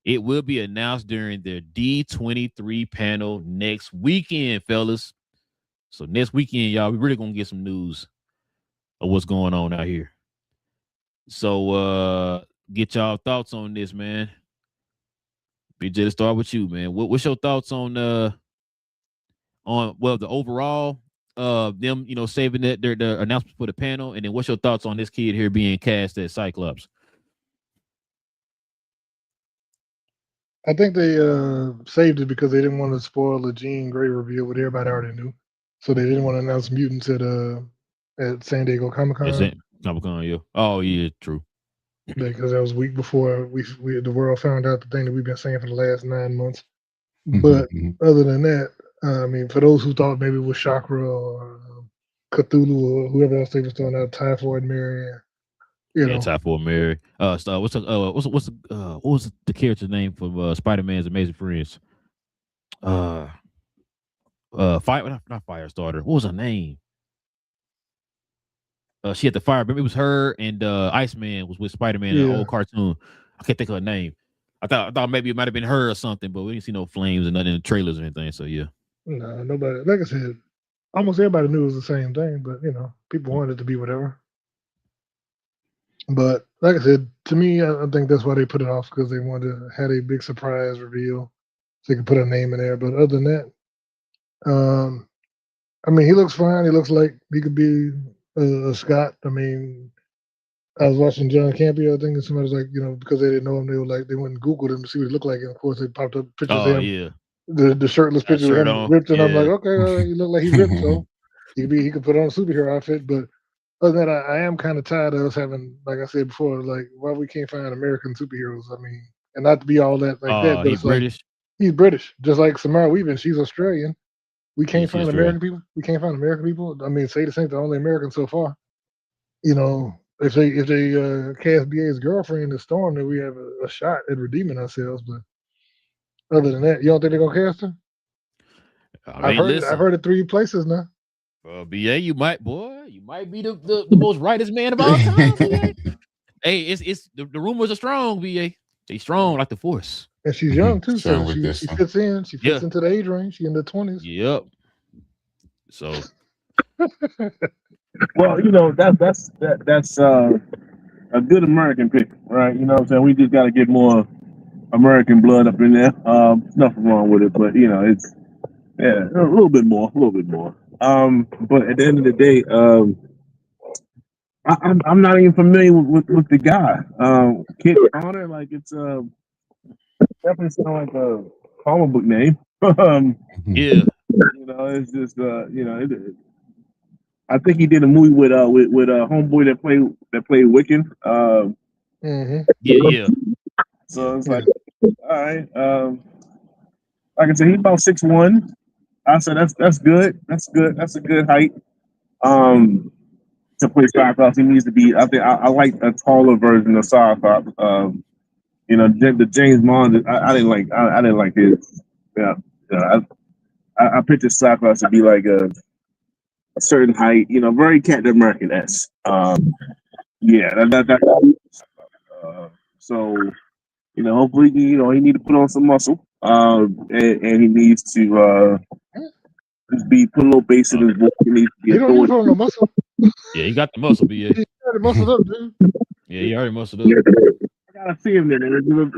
It will be announced during their D23 panel next weekend, fellas. So next weekend, y'all, we're really gonna get some news of what's going on out here. So get y'all thoughts on this, man. BJ, let's start with you, man. What's your thoughts on the overall them, saving their announcement for the panel, and then what's your thoughts on this kid here being cast as Cyclops? I think they saved it because they didn't want to spoil the Jean Grey reveal, what everybody already knew. So they didn't want to announce mutants at San Diego Comic-Con. Comic-Con, yeah. Oh, yeah, true. Because that was a week before the world found out the thing that we've been saying for the last 9 months. But other than that, I mean, for those who thought maybe it was Chakra or Cthulhu or whoever else they was throwing out, Typhoid Mary, Typhoid Mary. What was the character's name from Spider-Man's Amazing Friends? not Firestarter. What was her name? She had the fire. Remember, it was her and Iceman was with Spider-Man in the old cartoon. I can't think of her name. I thought maybe it might have been her or something, but we didn't see no flames or nothing in the trailers or anything. So yeah. No, nobody. Like I said, almost everybody knew it was the same thing, but people wanted it to be whatever. But like I said, to me, I think that's why they put it off, because they wanted to have a big surprise reveal so they could put a name in there. But other than that, I mean, he looks fine. He looks like he could be a Scott. I mean, I was watching John Campea, I think, and somebody was like, because they didn't know him, they were like, they went and Googled him to see what he looked like, and of course they popped up pictures of him. Yeah. The shirtless picture of him ripped, and I'm like, okay, he looked like he ripped, so he could put on a superhero outfit. But other than that, I am kind of tired of us having, like I said before, like, why we can't find American superheroes. I mean, and not to be all that like that, but he's British. He's British, just like Samara Weaving. She's Australian. We can't find American people. We can't find American people. I mean, say the same, the only American so far. If they cast BA's girlfriend as Storm, then we have a shot at redeeming ourselves. But other than that, you don't think they're gonna cast her? I've heard it 3 places now. BA, you might be the most rightest man of all time. BA. Hey, it's the rumors are strong. BA, they strong like the Force. And she's young too, so she fits in. She fits into the age range. She's in the 20s. Yep. So, well, that's a good American pick, right? You know what I'm saying? We just got to get more American blood up in there. Nothing wrong with it, but it's a little bit more. But at the end of the day, I'm not even familiar with the guy. Kid Connor, like it's definitely sound like a comic book name. Yeah. It's just I think he did a movie with homeboy that played Wiccan. Yeah. So it's like, all right. Like I said, he's about 6'1". I said that's good. That's good. That's a good height. To play Cyclops, he needs to be. I think I like a taller version of Cyclops. The James Bond. I didn't like. I didn't like his. Yeah. I pictured Cyclops to be like a certain height. Very Captain American-esque. So hopefully he need to put on some muscle. And he needs to just put a little bass in his voice. He don't need to put on no muscle. Yeah, he got the muscle, BA. He already muscled up, dude. Yeah, he already muscled up. I gotta see him there.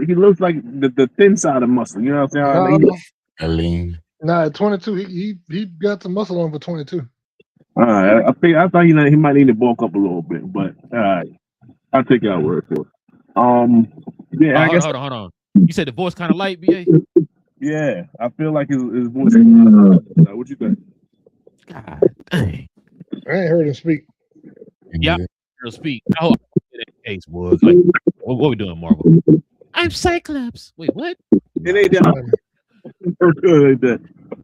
He looks like the thin side of muscle. You know what I'm saying? Lean. Nah, at 22, he got some muscle on for 22. All right, I thought he might need to bulk up a little bit, but all right, I'll take your word for it. Yeah, I guess. Hold on. You said the voice kind of light, BA. Yeah, I feel like his voice. What you think? God dang. I ain't heard him speak. Yeah, he'll speak. I hope that case was like, what we doing, Marvel? I'm Cyclops. Wait, what? It ain't that.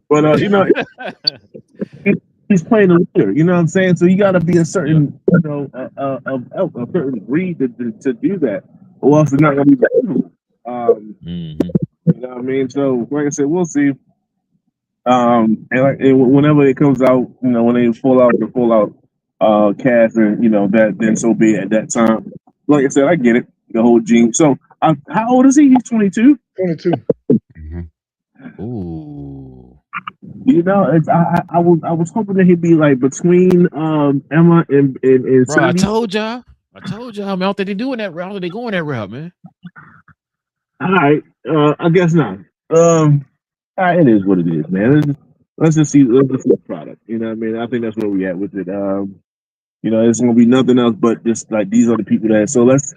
But he's playing a leader. You know what I'm saying? So you got to be a certain, a certain breed to do that, or else it's not gonna be valuable. You know what I mean? So like I said, we'll see. And whenever it comes out, when they pull out cast, and that, then so be it at that time. Like I said, I get it, the whole gene. So how old is he? He's 22. 22. Ooh. I was hoping that he'd be like between Emma and Bro, I told y'all. Man, I don't think they're doing that route. They going that route, man. All right, I guess not. It is what it is, man. Let's just see the product. You know what I mean? I think that's where we at with it. It's gonna be nothing else but just like these are the people that. So let's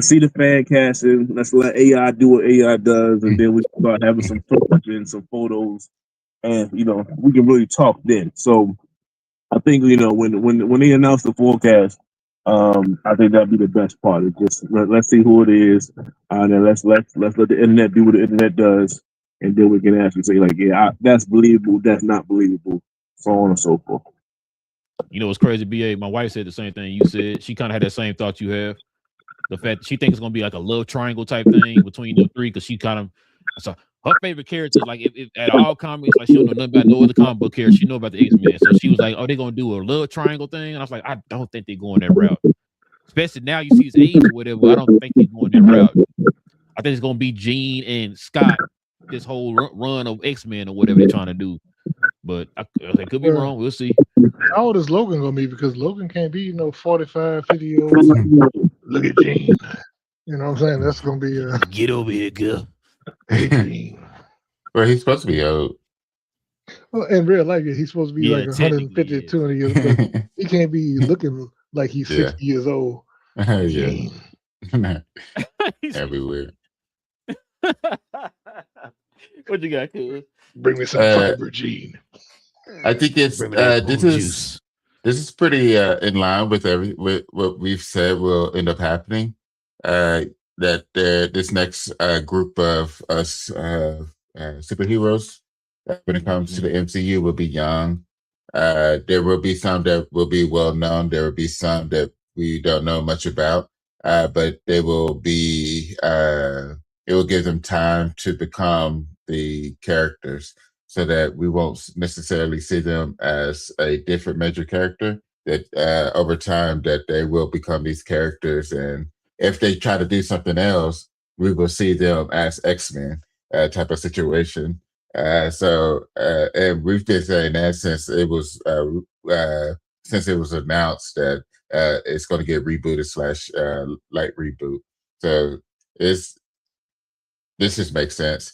see the fan casting. Let's let AI do what AI does, and then we start having some footage and some photos, and we can really talk then. So I think when they announce the forecast, I think that'd be the best part. It's just let's see who it is, and then let's let the internet do what the internet does. And then we can actually say, like, yeah, that's believable, that's not believable, so on and so forth. You know what's crazy, BA? My wife said the same thing you said. She kind of had that same thought you have. The fact that she thinks it's going to be like a love triangle type thing between the three, because she kind of, her favorite characters, like if at all comics, like she don't know nothing about no other comic book character. She know about the X-Men. So she was like, "Oh, they're gonna do a love triangle thing," and I was like, "I don't think they're going that route." Especially now you see his age or whatever. I don't think he's going that route. I think it's gonna be Jean and Scott this whole run of X-Men or whatever they're trying to do. But I could be wrong. We'll see. How old is Logan gonna be? Because Logan can't be 45, 50 years old. Look at Jean. You know what I'm saying? That's gonna be get over here, girl. Hey, Jean. Well, he's supposed to be old. Well, in real life, he's supposed to be like 150, 200 years old. But he can't be looking like he's 60 years old. Yeah. Everywhere. What you got, cuz? Bring me some fiber, Gene. I think it's this is pretty in line with what we've said will end up happening. That this next group of us superheroes when it comes to the MCU will be young. There will be some that will be well known. There will be some that we don't know much about, but they will be. It will give them time to become the characters, so that we won't necessarily see them as a different major character. That over time, that they will become these characters, and if they try to do something else, we will see them as X-Men type of situation. And we've been saying that since it was announced that it's going to get rebooted / light reboot. So this just makes sense.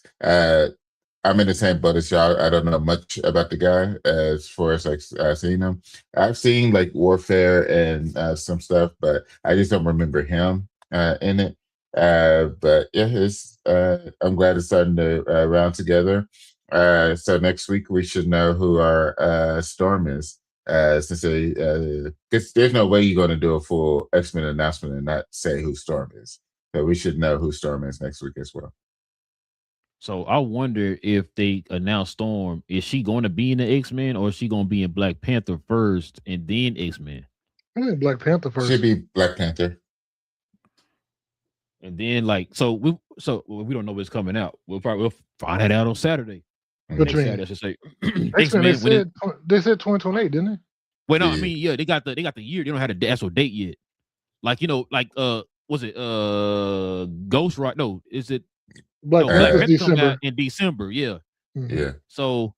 I'm in the same boat as y'all. I don't know much about the guy as far as I've seen him. I've seen like Warfare and some stuff, but I just don't remember him in it. But yeah, I'm glad it's starting to round together. So next week we should know who our Storm is. Since there's no way you're going to do a full X-Men announcement and not say who Storm is. So we should know who Storm is next week as well. So I wonder if they announce Storm, is she going to be in the X-Men or is she going to be in Black Panther first and then X-Men? I think Black Panther first. Should be Black Panther. And then we don't know what's coming out. We'll find that out on Saturday. What you mean? Saturday, I should say. X-Men, they said 2028, didn't they? Well, no, I mean, they got the year. They don't have the actual date yet. Was it Ghost Rider? No, is it Black Panther December. In December, yeah. Mm-hmm. Yeah. So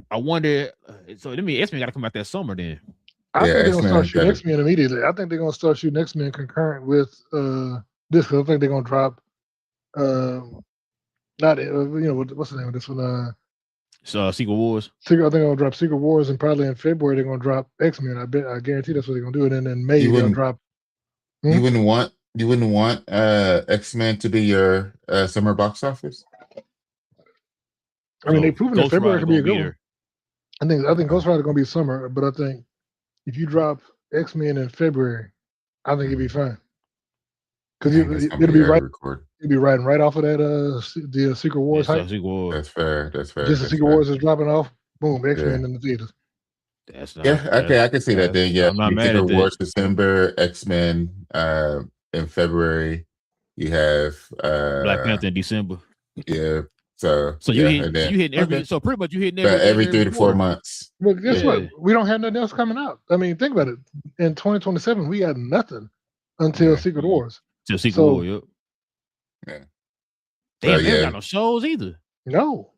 I wonder. So X-Men got to come out that summer then. I think they're gonna start shooting X-Men immediately. I think they're gonna start shooting X-Men concurrent with this. Cause I think they're gonna drop. What's the name of this one? Secret Wars. I think they're gonna drop Secret Wars, and probably in February they're gonna drop X-Men. I guarantee that's what they're gonna do. And then in May they'll drop. You wouldn't want X-Men to be your summer box office? I mean, they've proven that February could be a good one. I think Ghost Rider gonna be summer, but I think if you drop X-Men in February, I think it'd be fine. Because it'll be right. You'll be riding right off of that the Secret Wars hype. That's fair. Just the Secret Wars is dropping off. Boom, X-Men in the theaters. I can see that then. Yeah, I'm not mad at that. Wars December, X-Men in February. You have Black Panther in December. Yeah. So you hitting every. So pretty much you hitting every 3 to 4 months. Well, guess what? We don't have nothing else coming out. I mean, think about it. In 2027, we got nothing until Secret Wars. Till Secret Wars. Yep. Yeah. They ain't got no shows either. No.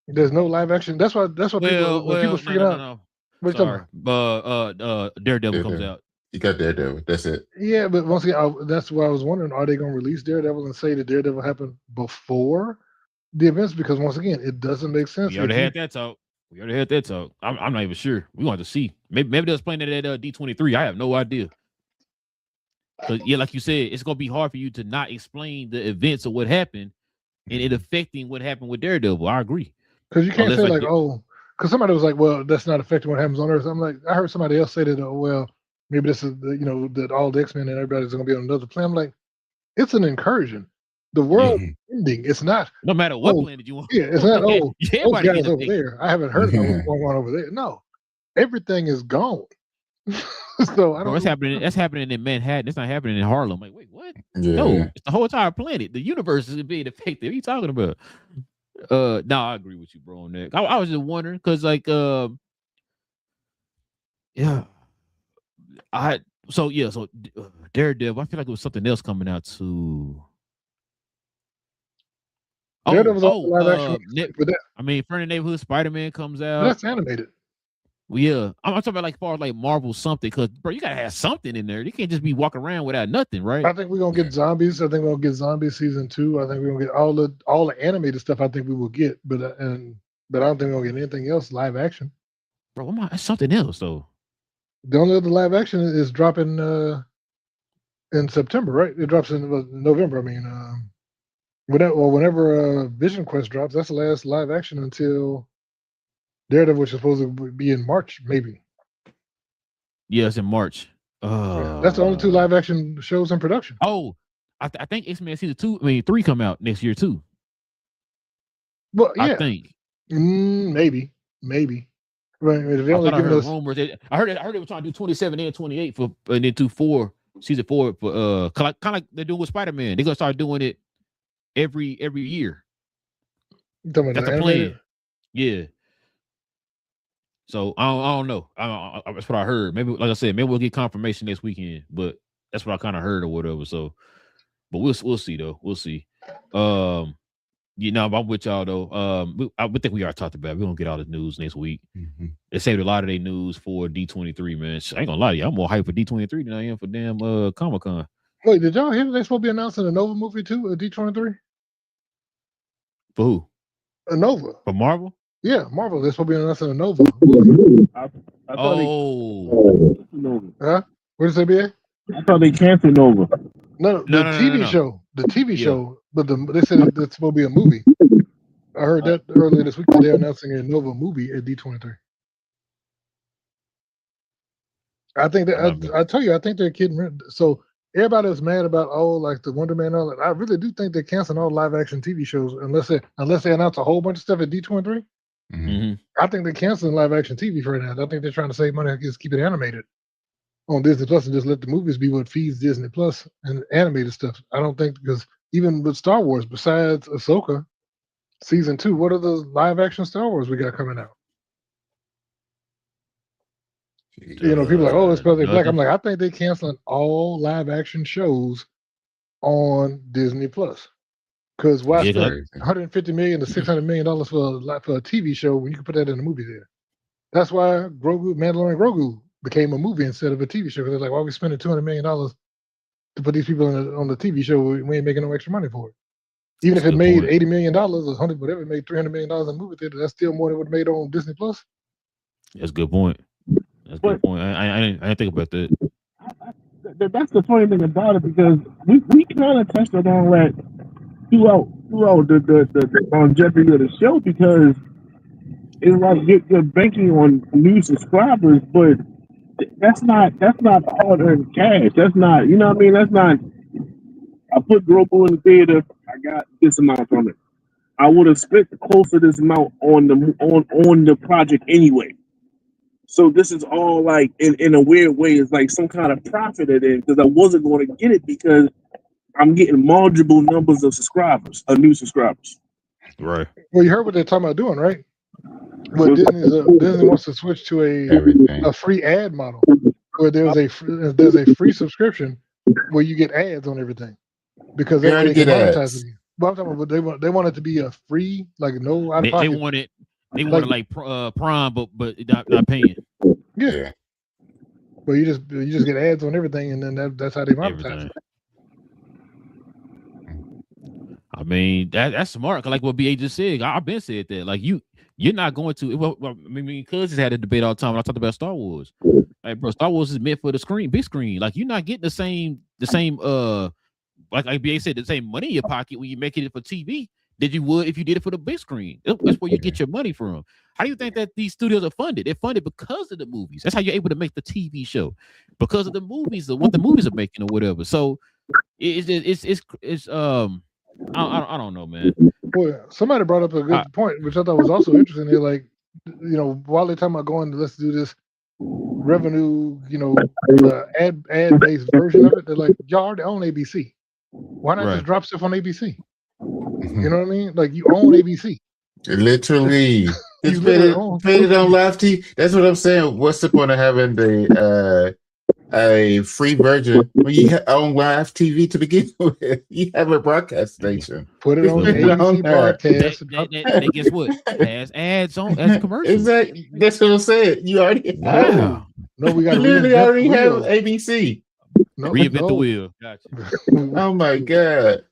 There's no live action. That's what people freaking out. No. What you talking about? Daredevil comes out. You got Daredevil. That's it. Yeah, but once again, that's why I was wondering: are they going to release Daredevil and say that Daredevil happened before the events? Because once again, it doesn't make sense. We already had that talk. I'm not even sure. We want to see. Maybe they're playing it at D23. I have no idea. But yeah, like you said, it's gonna be hard for you to not explain the events of what happened and it affecting what happened with Daredevil. I agree. Because you can't say because somebody was like, well, that's not affecting what happens on Earth. I'm like, I heard somebody else say that, maybe this is that all the X-Men and everybody's gonna be on another planet. I'm like, it's an incursion. The world ending. It's not. No matter what planet you want. Yeah, it's not. Everybody guys over there. I haven't heard of what's going on over there. No, everything is gone. So I Bro, don't. that's happening in Manhattan. It's not happening in Harlem. Like, wait, what? Yeah. No, it's the whole entire planet. The universe is being affected. What are you talking about? No, I agree with you, bro, on that. I was just wondering because, like, yeah, so Daredevil. I feel like it was something else coming out too. Daredevil's also live action. But I mean, Friend of the Neighborhood, Spider-Man comes out. that's animated. Well, yeah, I'm talking about like far as like Marvel something, because bro, you gotta have something in there. You can't just be walking around without nothing, right? I think we're gonna get zombies. I think we're gonna get Zombies season 2. I think we're gonna get all the animated stuff. I think we will get, but I don't think we're gonna get anything else live action. Bro, that's something else though. The only other live action is dropping in September, right? It drops in November. I mean, whenever Vision Quest drops, that's the last live action until Daredevil, which is supposed to be in March, maybe. Yeah, it's in March. That's the only 2 live action shows in production. Oh, I think X-Men season 3 come out next year too. Well, yeah, I think maybe. Right, if they only I heard us rumors. I heard they were trying to do 27 and 28 and then do season 4 for kind of like they're doing with Spider-Man. They're gonna start doing it every year. That's the plan. Yeah. So I don't know. That's what I heard. Maybe, like I said, maybe we'll get confirmation next weekend. But that's what I kind of heard or whatever. So, but we'll see though. We'll see. I'm with y'all though. I would think we already talked about it. We're gonna get all the news next week. Mm-hmm. They saved a lot of their news for D23, man. I ain't gonna lie to you. I'm more hyped for D23 than I am for damn Comic-Con. Wait, did y'all hear they're supposed to be announcing a Nova movie too at D23? For who? A Nova. For Marvel? Yeah, Marvel. They're supposed to be announcing a Nova. I Huh? What did you say, BA? I thought they canceled Nova. No, the TV show. The TV show. But they said it's supposed to be a movie. I heard that earlier this week that they're announcing a Nova movie at D23. I think that I tell you, I think they're kidding. So everybody was mad about like the Wonder Man and all that. I really do think they're canceling all live action TV shows unless they announce a whole bunch of stuff at D23. Mm-hmm. I think they're canceling live action TV for right now. I think they're trying to save money and just keep it animated on Disney Plus and just let the movies be what feeds Disney Plus and animated stuff. I don't think, because even with Star Wars, besides Ahsoka season 2, what are the live action Star Wars we got coming out? People are like, oh, it's because they're black. I'm like, I think they're canceling all live action shows on Disney Plus. Because why spend $150 million to $600 million for a TV show when you can put that in a movie theater? That's why Mandalorian Grogu became a movie instead of a TV show. Because they're like, why are we spending $200 million to put these people on the TV show? We ain't making no extra money for it. Even if it made $80 million or $100, whatever, it made $300 million in a movie theater, that's still more than what it made on Disney Plus. That's a good point. That's a good point. I didn't think about that. That's the funny thing about it, because we kind of touched on that throughout the longevity of the show, because it's like you're banking on new subscribers, but that's not hard-earned cash. That's not, you know what I mean? That's not. I put Grogu in the theater. I got this amount from it. I would have spent close to this amount on the project anyway. So this is all like in a weird way, it's like some kind of profit in it, because I wasn't going to get it because I'm getting multiple numbers of subscribers, of new subscribers. Right. Well, you heard what they're talking about doing, right? Well, Disney wants to switch to a free ad model, where there's a free subscription where you get ads on everything, because they already get advertising you. But I'm talking about they want it to be a free, like no out of pocket. They want it like Prime, but not paying. Yeah. But you just get ads on everything, and then that's how they monetize it. I mean, that's smart. Like what BA just said, I've been said that. Like you're not going to. Well, I mean, cousins had a debate all the time when I talked about Star Wars. Like, bro, Star Wars is meant for the big screen. Like, you're not getting the same like BA said, the same money in your pocket when you're making it for TV that you would if you did it for the big screen. That's where you get your money from. How do you think that these studios are funded? They're funded because of the movies. That's how you're able to make the TV show, because of the movies, what the movies are making or whatever. So it's I don't know, man. Well, somebody brought up a good point, which I thought was also interesting. They're like, while they're talking about let's do this revenue, ad based version of it. They're like, y'all already own ABC. Why not just drop stuff on ABC? You know what I mean? Like you own ABC. Literally. Just You put literally it, own. put it on live TV. That's what I'm saying. What's the point of having a free version when you own live TV to begin with? You have a broadcast station. Put it Just on put the it on ABC there. broadcast. They guess what? Has ads on as commercials. Exactly. That's what I'm saying. You already have it. Wow. No, we got You to literally reinvent already the have wheel. ABC. No, Reinvent the wheel. Gotcha. Oh my God.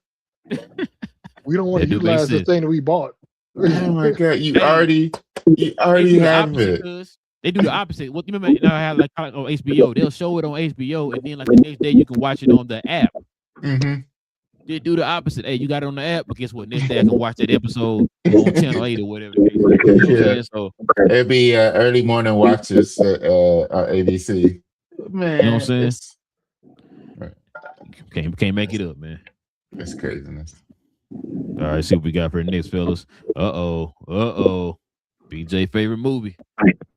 We don't want to That do make utilize the sense. thing that we bought. Oh my God. You Hey, already They do the have opposite, it. cuz. They do the opposite. What you remember now? I have like on HBO. They'll show it on HBO, and then like the next day you can watch it on the app. Mm-hmm. They do the opposite. Hey, you got it on the app, but guess what? Next day I can watch that episode on Channel 8 or whatever the case is. You know what I'm saying? So It'd be early morning watches on ABC. Man, you know what I'm saying? Right. Can't make it up, man. That's craziness. All right, see what we got for the next, fellas. Uh-oh. BJ favorite movie.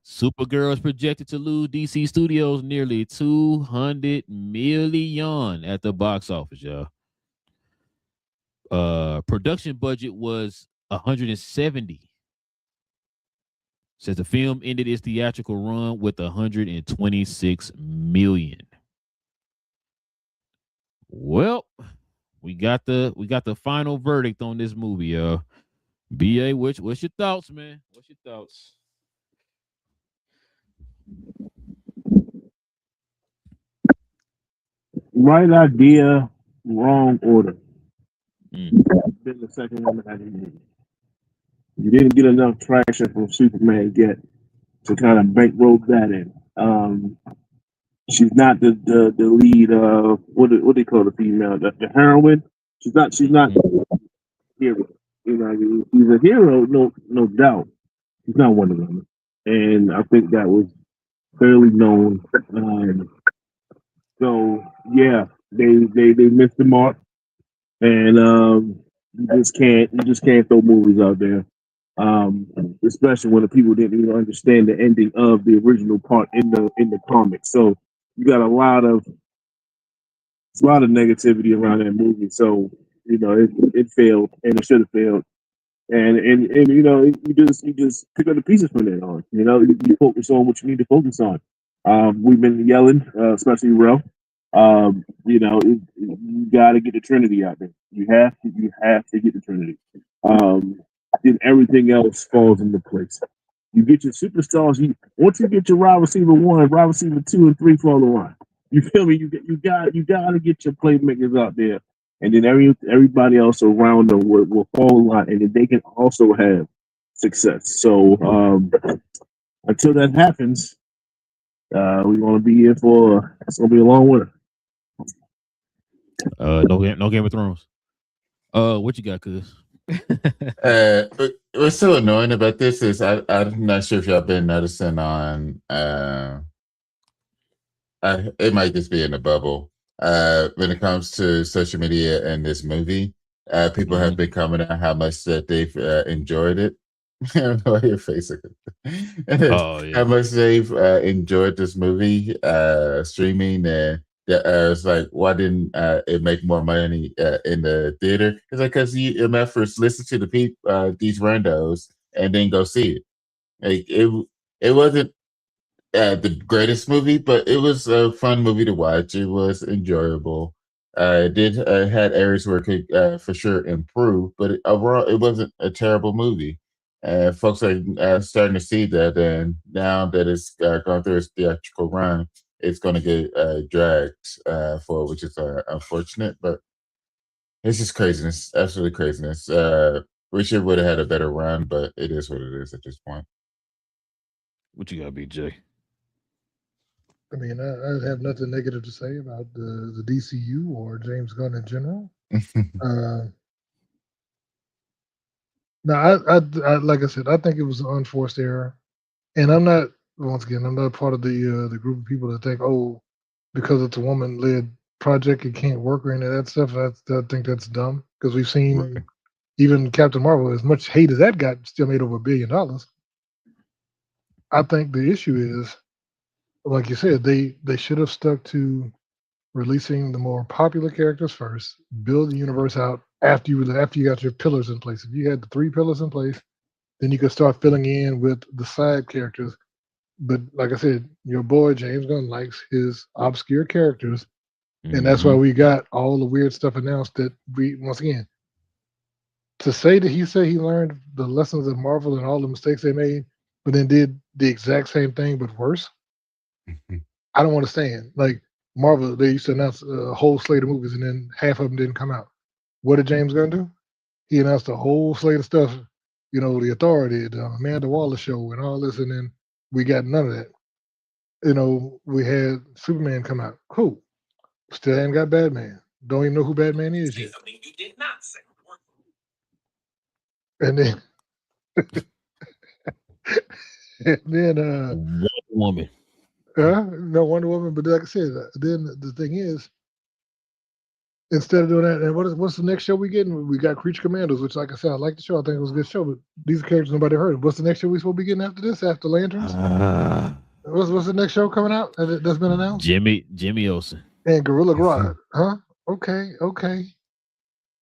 Supergirl is projected to lose DC Studios nearly $200 million at the box office, y'all. Production budget was 170. Says the film ended its theatrical run with 126 million. Well, we got the final verdict on this movie, y'all. BA, what's your thoughts, man? What's your thoughts? Right idea, wrong order. Mm. Been the second one that I didn't. You didn't get enough traction from Superman yet to kind of bankroll that in. She's not the lead. What do they call the female? The heroine. She's not the hero. You know, she's a hero, no doubt. She's not one of them, and I think that was fairly known. So yeah, they missed the mark, and you just can't throw movies out there. Especially when the people didn't even understand the ending of the original part in the comics. So you got a lot of negativity around that movie. So it failed, and it should have failed. And you just pick up the pieces from there on. You focus on what you need to focus on. We've been yelling, especially Rel. You got to get the Trinity out there. You have to get the Trinity. Then everything else falls into place. You get your superstars. Once you get your wide receiver 1, wide receiver 2, and 3 fall the line. You feel me? You got to get your playmakers out there, and then everybody else around them will fall in line, and then they can also have success. So until that happens, we're gonna be here for it's gonna be a long winter. No Game of Thrones. What you got, cuz? But what's so annoying about this is I'm not sure if y'all been noticing on it might just be in the bubble. When it comes to social media and this movie, people have been commenting on how much that they've enjoyed it. I don't know your face. Oh yeah. How much they've enjoyed this movie streaming, and it's like, why didn't it make more money in the theater? It's like, because you first listen to the people, these randos, and then go see it. Like it wasn't the greatest movie, but it was a fun movie to watch. It was enjoyable. It did had areas where it could for sure improve, but overall, it wasn't a terrible movie. And folks are starting to see that, and now that it's gone through its theatrical run, it's going to get dragged for, which is unfortunate. But it's just craziness, absolutely craziness. Wish it would have had a better run, but it is what it is at this point. What you got, BJ? I mean, I have nothing negative to say about the DCU or James Gunn in general. Now, I like I said, I think it was an unforced error, and I'm not part of the group of people that think, oh, because it's a woman-led project, it can't work or any of that stuff. I think that's dumb, because we've seen even Captain Marvel, as much hate as that got, still made over $1 billion. I think the issue is like you said, they should have stuck to releasing the more popular characters first, build the universe out after you got your pillars in place. If you had the 3 pillars in place, then you could start filling in with the side characters. But like I said, your boy James Gunn likes his obscure characters, and that's why we got all the weird stuff announced. That we once again to say that he said he learned the lessons of Marvel and all the mistakes they made, but then did the exact same thing but worse. I don't understand. Like Marvel, they used to announce a whole slate of movies, and then half of them didn't come out. What did James Gunn do? He announced a whole slate of stuff. You know, The Authority, the Amanda Waller show, and all this, and then we got none of that. You know, we had Superman come out. Cool. Still haven't got Batman. Don't even know who Batman is yet. And then, and then, Wonder Woman. no Wonder Woman. But like I said, then the thing is, instead of doing that, and what's the next show we getting? We got Creature Commandos, which, like I said, I like the show. I think it was a good show, but these are characters nobody heard of. What's the next show we supposed to be getting after this? After Lanterns? What's the next show coming out that's been announced? Jimmy Olsen and Gorilla Grodd. Huh? Okay.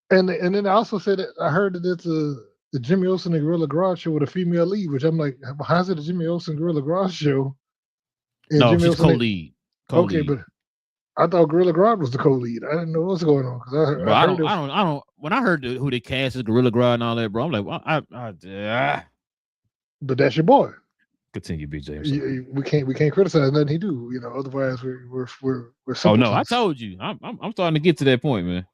And then I also said that I heard that it's the Jimmy Olsen and Gorilla Grodd show with a female lead, which I'm like, how's it a Jimmy Olsen Gorilla Grodd show? And no, Jimmy she's Olsen co-lead. Okay, but I thought Gorilla Grodd was the co-lead. I didn't know what's going on because I don't. When I heard who they cast as Gorilla Grodd and all that, bro, I'm like, well, But that's your boy. Continue, BJ. We can't criticize nothing he do. You know, otherwise we're oh no, I told you, I'm starting to get to that point, man.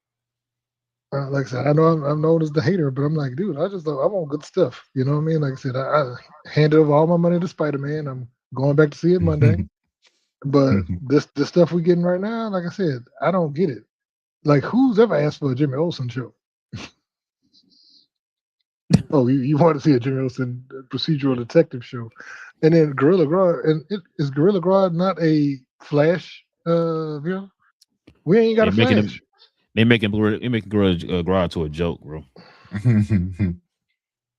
Like I said, I know I'm known as the hater, but I'm like, dude, I want good stuff. You know what I mean? Like I said, I handed over all my money to Spider-Man. I'm going back to see it Monday. But this stuff we getting right now, like I said, I don't get it. Like, who's ever asked for a Jimmy Olsen show? Oh, you want to see a Jimmy Olsen procedural detective show, and then Gorilla Grodd, and is Gorilla Grodd not a Flash? We ain't got a Flash. They making Gorilla Grodd to a joke, bro.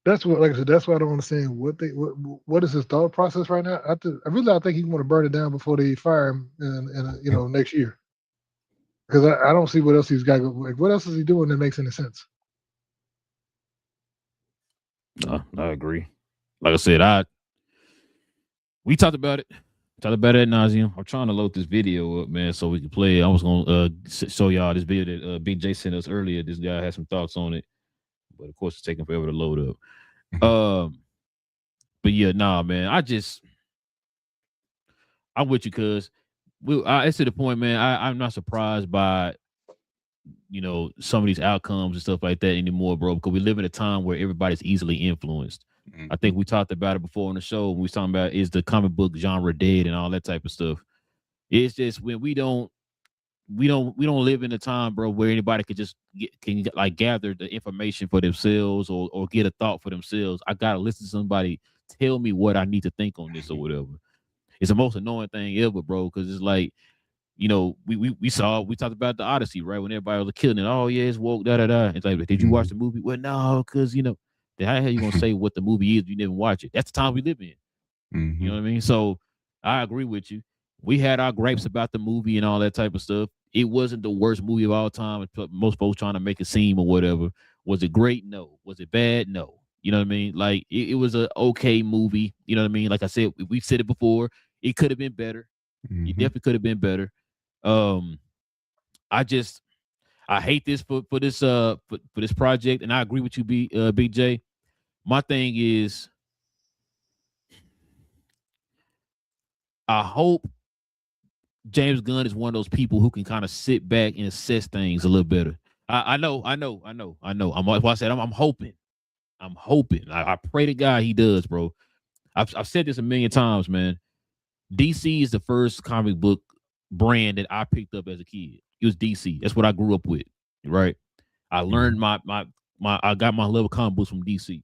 That's what, like I said, that's why I don't understand what is his thought process right now. I think he want to burn it down before they fire him, in next year. Because I don't see what else he's got. Like, what else is he doing that makes any sense? No, I agree. Like I said, we talked about it. Talked about it ad nauseum. I'm trying to load this video up, man, so we can play it. I was gonna show y'all this video that Big J sent us earlier. This guy had some thoughts on it, but of course it's taking forever to load up. But yeah, nah, man. I'm with you, cuz it's to the point, man. I'm not surprised by some of these outcomes and stuff like that anymore, bro, because we live in a time where everybody's easily influenced. I think we talked about it before on the show when we was talking about is the comic book genre dead and all that type of stuff. It's just when we don't live in a time, bro, where anybody could just gather the information for themselves or get a thought for themselves. I gotta listen to somebody tell me what I need to think on this or whatever. It's the most annoying thing ever, bro, because it's like, we talked about the Odyssey, right? When everybody was killing it. Oh yeah, it's woke, da. It's like, did you watch the movie? Well, no, because how the hell you gonna say what the movie is if you didn't watch it? That's the time we live in. You know what I mean? So I agree with you. We had our gripes about the movie and all that type of stuff. It wasn't the worst movie of all time. Most folks trying to make it seem or whatever. Was it great? No. Was it bad? No. You know what I mean? Like it was an okay movie. You know what I mean? Like I said, we've said it before. It could have been better. It definitely could have been better. I hate this for this project, and I agree with you, Big J. My thing is, I hope James Gunn is one of those people who can kind of sit back and assess things a little better. I know. I'm hoping. I pray to God he does, bro. I've said this a million times, man. DC is the first comic book brand that I picked up as a kid. It was DC. That's what I grew up with, right? I learned I got my love of comic books from DC.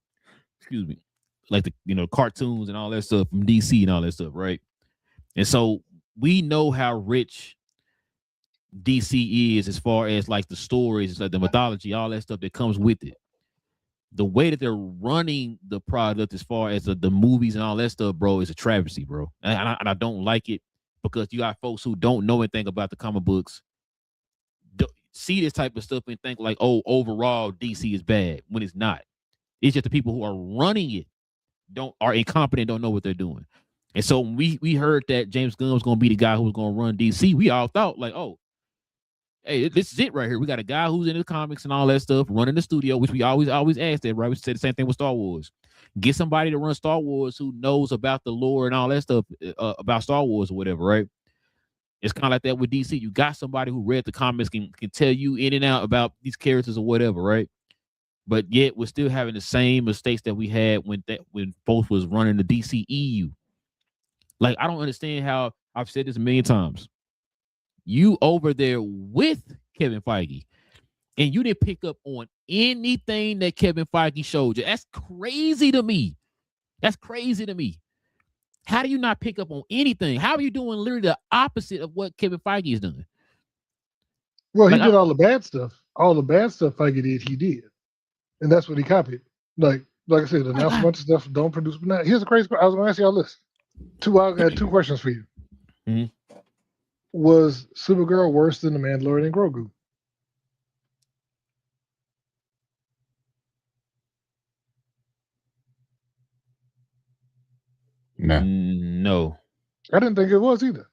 Excuse me. Like the cartoons and all that stuff from DC and all that stuff, right? And so we know how rich DC is as far as like the stories, like the mythology, all that stuff that comes with it. The way that they're running the product as far as the movies and all that stuff, bro, is a travesty, bro. And I don't like it. because you got folks who don't know anything about the comic books, see this type of stuff and think like, oh, overall DC is bad when it's not. It's just the people who are running it are incompetent, don't know what they're doing. And so when we heard that James Gunn was going to be the guy who was going to run DC, we all thought like, oh, hey, this is it right here. We got a guy who's in the comics and all that stuff running the studio, which we always asked that, right? We said the same thing with Star Wars. Get somebody to run Star Wars who knows about the lore and all that stuff about Star Wars or whatever, right? It's kind of like that with DC. You got somebody who read the comics can tell you in and out about these characters or whatever, right? But yet we're still having the same mistakes that we had when both was running the DCEU. Like, I don't understand how, I've said this a million times. You over there with Kevin Feige, and you didn't pick up on anything that Kevin Feige showed you. That's crazy to me. That's crazy to me. How do you not pick up on anything? How are you doing literally the opposite of what Kevin Feige is doing? Well, he did all the bad stuff. All the bad stuff Feige did, he did. And that's what he copied. Like I said, announce a bunch of stuff, don't produce. But now, here's the crazy part. I was going to ask y'all this. I had two questions for you. Mm-hmm. Was Supergirl worse than the Mandalorian and Grogu? No. I didn't think it was either.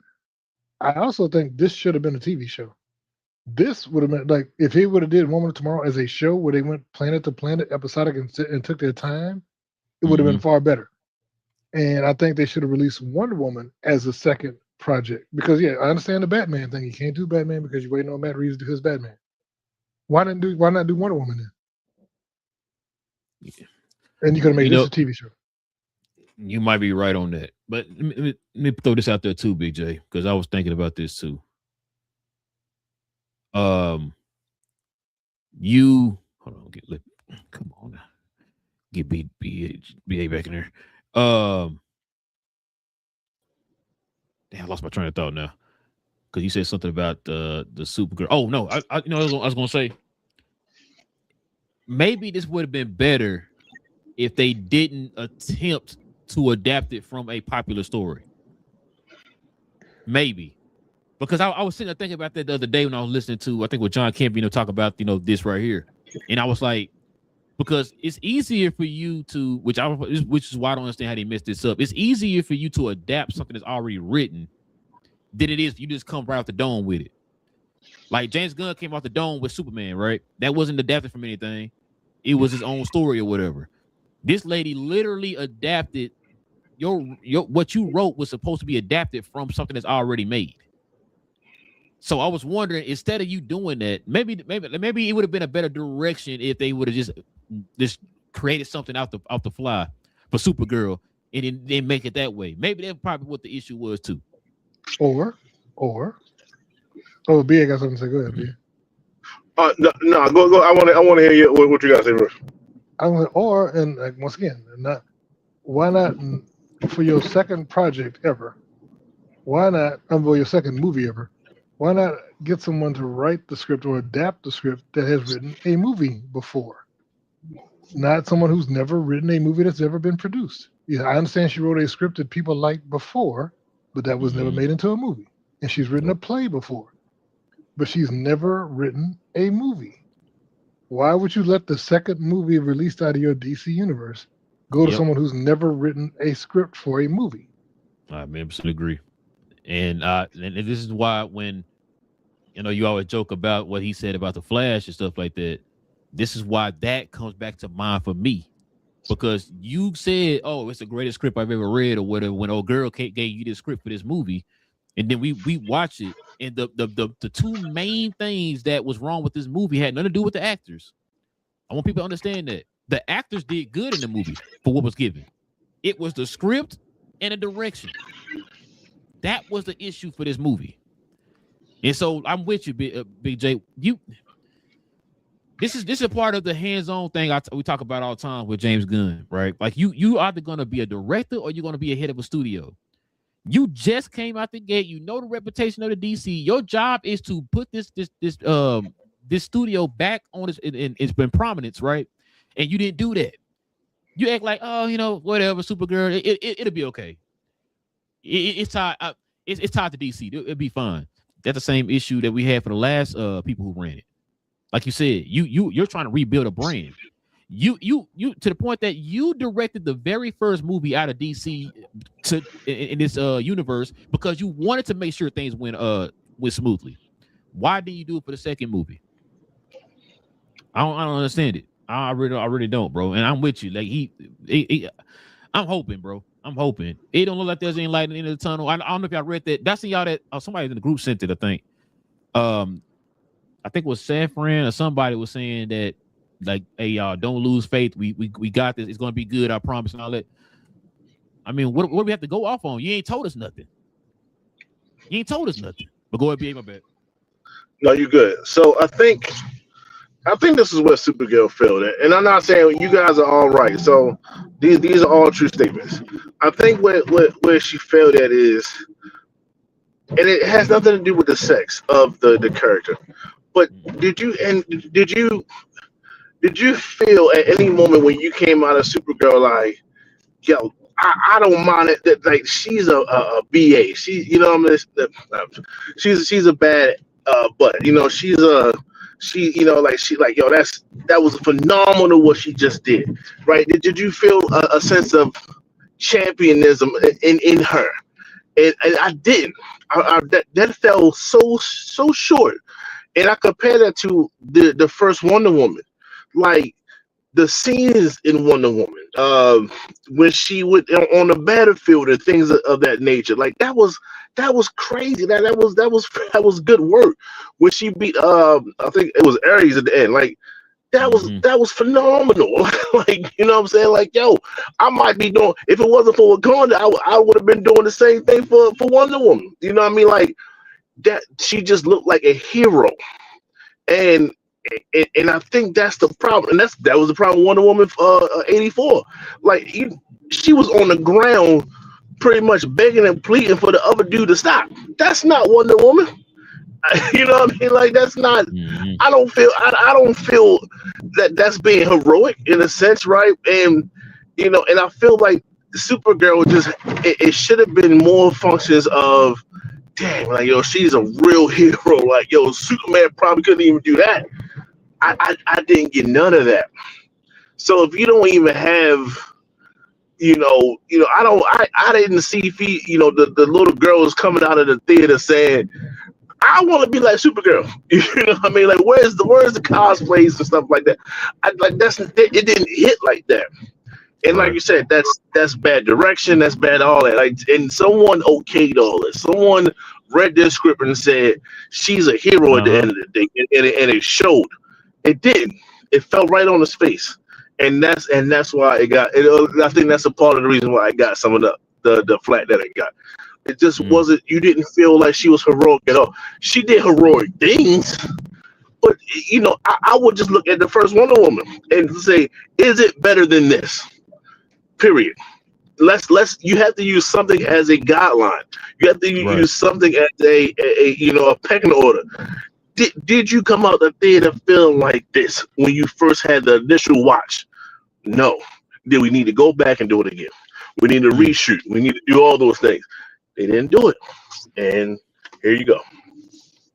I also think this should have been a TV show. This would have been like if he would have did Woman of Tomorrow as a show where they went planet to planet, episodic, and took their time, it would have been far better. And I think they should have released Wonder Woman as a second project because I understand the Batman thing. You can't do Batman because you're waiting on Matt Reeves to do his Batman. Why not do Wonder Woman then? Yeah. And you could have made this a TV show. You might be right on that, but let me throw this out there too, Big J, because I was thinking about this too. You hold on, come on now, get BA back in there. Damn, I lost my train of thought now because you said something about the Supergirl. Oh no, I was gonna say maybe this would have been better if they didn't attempt to adapt it from a popular story. Maybe. Because I was sitting there thinking about that the other day when I was listening to, I think with John Kemp, talk about, this right here. And I was like, because it's easier for you to, which is why I don't understand how they messed this up. It's easier for you to adapt something that's already written than it is for you just come right off the dome with it. Like James Gunn came off the dome with Superman, right? That wasn't adapted from anything. It was his own story or whatever. This lady literally adapted your what you wrote was supposed to be adapted from something that's already made. So I was wondering, instead of you doing that, maybe it would have been a better direction if they would have just created something out the fly for Supergirl and then make it that way. Maybe that's probably what the issue was too. Or B, I got something to say. Go ahead, B. No, go. I want to hear what you got to say first. Once again, why not for your second project ever? Why not for your second movie ever? Why not get someone to write the script or adapt the script that has written a movie before? Not someone who's never written a movie that's ever been produced. Yeah, I understand she wrote a script that people liked before, but that was never made into a movie. And she's written a play before, but she's never written a movie. Why would you let the second movie released out of your DC universe go to someone who's never written a script for a movie? I 100% agree. And this is why when, you always joke about what he said about the Flash and stuff like that. This is why that comes back to mind for me. Because you said, oh, it's the greatest script I've ever read or whatever, when old girl gave you this script for this movie. And then we watch it. And the two main things that was wrong with this movie had nothing to do with the actors. I want people to understand that. The actors did good in the movie for what was given. It was the script and the direction. That was the issue for this movie. And so I'm with you, Big J. This is a part of the hands-on thing we talk about all the time with James Gunn, right? Like you either going to be a director or you're going to be a head of a studio. You just came out the gate. You know the reputation of the DC. Your job is to put this studio back on it's been prominence, right? And you didn't do that. You act like, oh, whatever, Supergirl, it'll be okay. It's time. it's tied to DC. It'll be fine. That's the same issue that we had for the last people who ran it. Like you said, you're trying to rebuild a brand. You to the point that you directed the very first movie out of DC in this universe because you wanted to make sure things went smoothly. Why didn't you do it for the second movie? I don't understand it. I really don't, bro. And I'm with you. Like I'm hoping, bro. I'm hoping. It don't look like there's any light in the end of the tunnel. I don't know if y'all read that. That's in y'all that somebody in the group sent it, I think. I think it was San Fran or somebody was saying that, like, hey, y'all, don't lose faith. We got this. It's gonna be good, I promise, and all that. I mean, what do we have to go off on? You ain't told us nothing. But go ahead, BA, my bad. No, you good. So I think this is where Supergirl failed at. And I'm not saying you guys are all right. So these are all true statements. I think where she failed at is, and it has nothing to do with the sex of the character. But did you feel at any moment when you came out of Supergirl like, yo, I don't mind it that, like, she's a BA. She, you know, she's a bad but you know, she, you know, like, she, like, yo, that was phenomenal what she just did, right? Did you feel a sense of championism in her? And I didn't. That fell so short. And I compare that to the first Wonder Woman, like the scenes in Wonder Woman, when she would on the battlefield and things of that nature. Like that was crazy. That was good work. When she beat, I think it was Ares at the end. Like that was phenomenal. Like, you know what I'm saying? Like, yo, I might be doing, if it wasn't for Wakanda, I would have been doing the same thing for Wonder Woman. You know what I mean? Like that, she just looked like a hero. And I think that's the problem, and that was the problem with Wonder Woman 84. Like she was on the ground, pretty much begging and pleading for the other dude to stop. That's not Wonder Woman. You know what I mean? Like that's not. I don't feel that's being heroic in a sense, right? And you know, and I feel like Supergirl it should have been more functions of, damn, like, yo, she's a real hero. Like, yo, Superman probably couldn't even do that. I didn't get none of that. So if you don't even have, you know, I didn't see, you know, the little girls coming out of the theater saying, I want to be like Supergirl. You know what I mean? Like, where's the cosplays and stuff like that? It didn't hit like that. And like you said, that's bad direction. That's bad all that. Like, and someone okayed all this. Someone read this script and said she's a hero at the end of the day, and it showed. It did. It fell right on his face, and that's why it got. I think that's a part of the reason why I got some of the flat that it got. It just wasn't. You didn't feel like she was heroic at all. She did heroic things, but you know, I would just look at the first Wonder Woman and say, is it better than this? Period. Let's. You have to use something as a guideline. You have to use something as a you know, a pecking order. Did you come out the theater feeling like this when you first had the initial watch? No. Then we need to go back and do it again. We need to reshoot. We need to do all those things. They didn't do it, and here you go.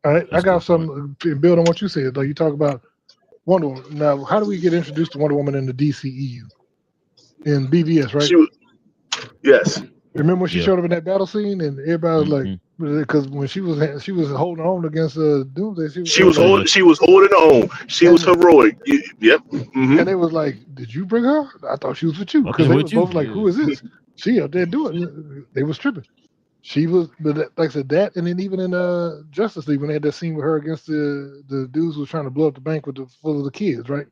All right, I got some to build on what you said. Like, you talk about Wonder Woman. Now, how do we get introduced to Wonder Woman in the DCEU? In BVS, right? Yes. Remember when she showed up in that battle scene, and everybody was like, because when she was holding on against Doomsday, she was holding on. She was heroic. Yep. And they was like, "Did you bring her? I thought she was with you." Because they was both like, "Who is this?" She up there doing it. They was tripping. She was, but like I said, that, and then even in Justice League when they had that scene with her against the dudes who was trying to blow up the bank full of the kids, right?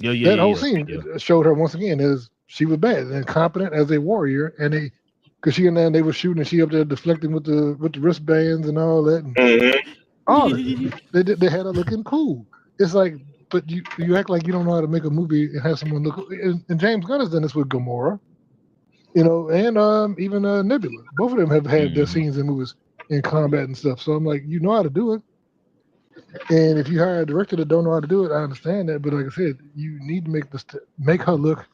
That whole scene showed her once again as she was bad and competent as a warrior, and because they were shooting and she up there deflecting with the wristbands and all that, and all of it. They had her looking cool. It's like, but you act like you don't know how to make a movie and have someone look. And James Gunn has done this with Gamora, you know, and even Nebula. Both of them have had their scenes in movies in combat and stuff. So I'm like, you know how to do it. And if you hire a director that don't know how to do it, I understand that. But like I said, you need to make her look,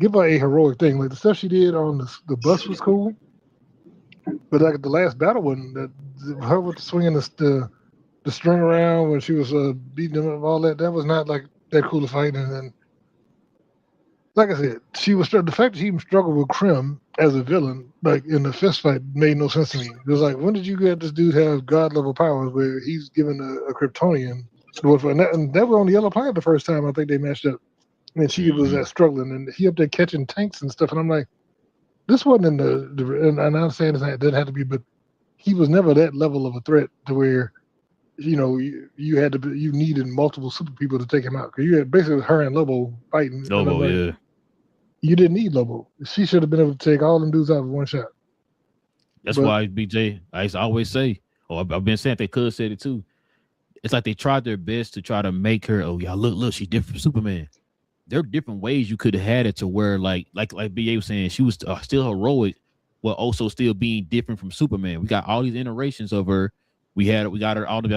give her a heroic thing. Like the stuff she did on the bus was cool. But like the last battle one, her with swinging the string around when she was beating him up, all that was not like that cool to fight. And then, like I said, she was the fact that she even struggled with Krim as a villain, like in the fist fight, made no sense to me. It was like, when did you get this dude have god level powers where he's given a Kryptonian? And that was on the yellow planet the first time I think they matched up. And she was struggling, and he up there catching tanks and stuff. And I'm like, this wasn't in the and I understand it didn't have to be, but he was never that level of a threat to where, you had to you needed multiple super people to take him out, because you had basically her and Lobo fighting. Lobo, yeah. You didn't need Lobo. She should have been able to take all them dudes out with one shot. That's why, BJ, I used to always say, I've been saying, they could say it too. It's like they tried their best to try to make her, y'all look, she's different from Superman. There are different ways you could have had it to where, like BA was saying, she was still heroic, while also still being different from Superman. We got all these iterations of her. We got her all the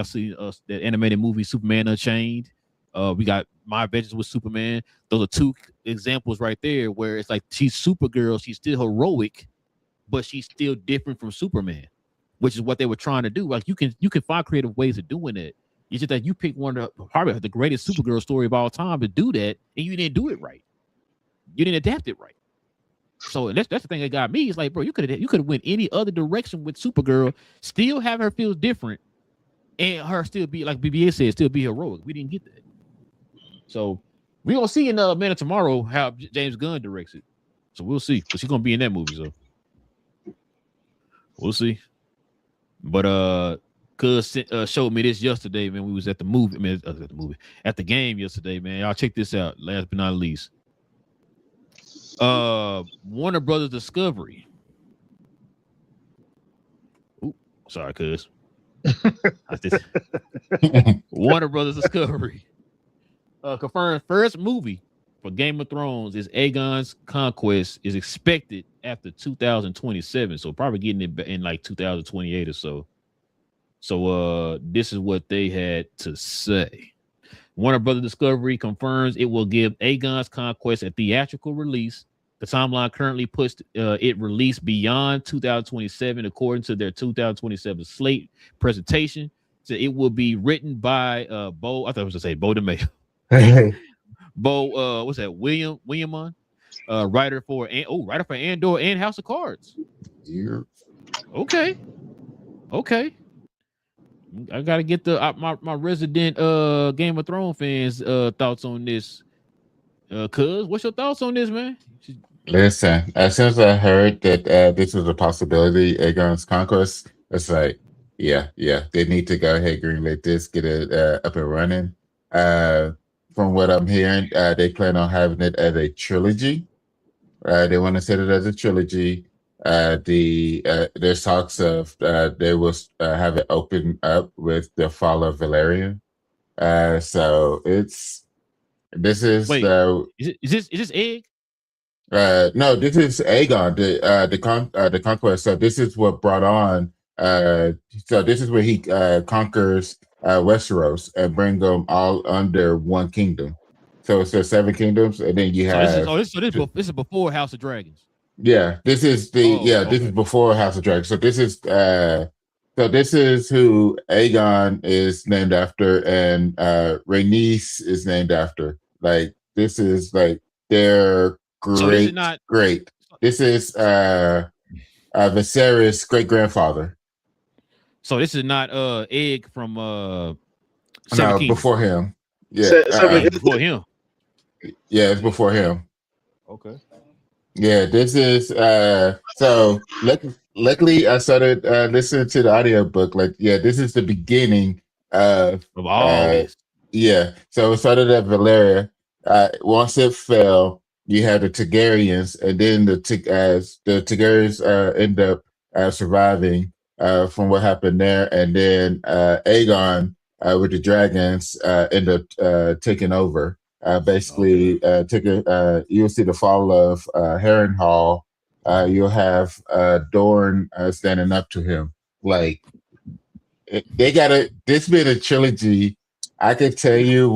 that animated movie Superman Unchained. We got My Adventures with Superman. Those are two examples right there where it's like she's Supergirl, she's still heroic, but she's still different from Superman, which is what they were trying to do. Like you can find creative ways of doing it. It's just that you picked one of probably the greatest Supergirl story of all time to do that, and you didn't do it right. You didn't adapt it right. So that's the thing that got me. It's like, bro, you could have went any other direction with Supergirl, still have her feel different, and her still be, like BBA said, still be heroic. We didn't get that. So we're gonna see in Man of Tomorrow how James Gunn directs it. So we'll see. But she's gonna be in that movie, so we'll see. But Cuz showed me this yesterday, man. We was at the movie, at the game yesterday, man. Y'all check this out. Last but not least, Warner Brothers Discovery. Ooh, sorry, Cuz. Warner Brothers Discovery confirmed first movie for Game of Thrones is Aegon's Conquest is expected after 2027, so probably getting it in like 2028 or so. So this is what they had to say. Warner Brothers Discovery confirms it will give Aegon's Conquest a theatrical release. The timeline currently puts it released beyond 2027, according to their 2027 slate presentation. So it will be written by Bo. I thought I was going to say Bo DeMayo. Bo, what's that? Williamon, writer for Andor and House of Cards. Yeah. Okay. I gotta get my resident Game of Thrones fans thoughts on this. Cuz, what's your thoughts on this, man? Listen, as soon as I heard that this was a possibility, Aegon's Conquest, it's like, yeah, they need to go ahead and greenlit this, get it up and running. From what I'm hearing, they plan on having it as a trilogy. They want to set it as a trilogy. There's talks of they will have it open up with the fall of Valerian. So this is Wait, is this Egg? No, this is Aegon, the conquest. So this is what brought on. So this is where he conquers Westeros and bring them all under one kingdom. So it's the 7 kingdoms, and then you have. This is before House of Dragons. Yeah, this is this is before House of Dragons. So this is who Aegon is named after, and Rhaenys is named after. Like this is like their great. So this is not great. This is Viserys' great grandfather. So this is not Egg from no, before him. Yeah, before him. Yeah, it's before him. Okay. Yeah, this is so luckily I started listening to the audiobook. Like, yeah, this is the beginning of all this. Yeah. So it started at Valeria. Once it fell, you had the Targaryens, and then the Targaryens end up surviving from what happened there, and then Aegon with the dragons end up taking over. Basically, you'll see the fall of Harrenhal. You'll have Dorne standing up to him. Like they got this being a trilogy. I could tell you,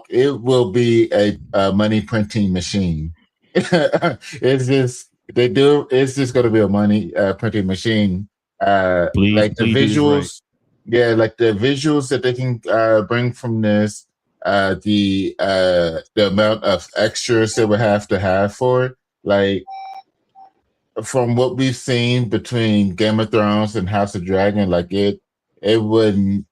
it will be a money printing machine. It's just going to be a money printing machine. Please, like the please do this right. visuals, yeah, like the visuals that they can bring from this, the amount of extras they would have to have for it, like from what we've seen between Game of Thrones and House of Dragon, like they wouldn't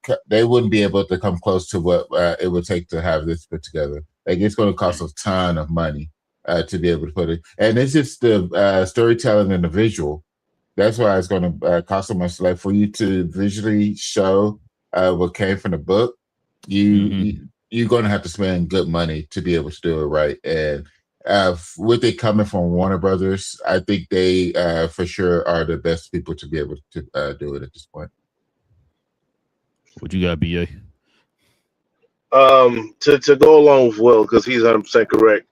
be able to come close to what it would take to have this put together. Like it's going to cost a ton of money to be able to put it, and it's just the storytelling and the visual. That's why it's going to cost so much. Like for you to visually show what came from the book, you're going to have to spend good money to be able to do it right. And with it coming from Warner Brothers, I think they for sure are the best people to be able to do it at this point. What you got, BA? To go along with Will, because he's 100% correct.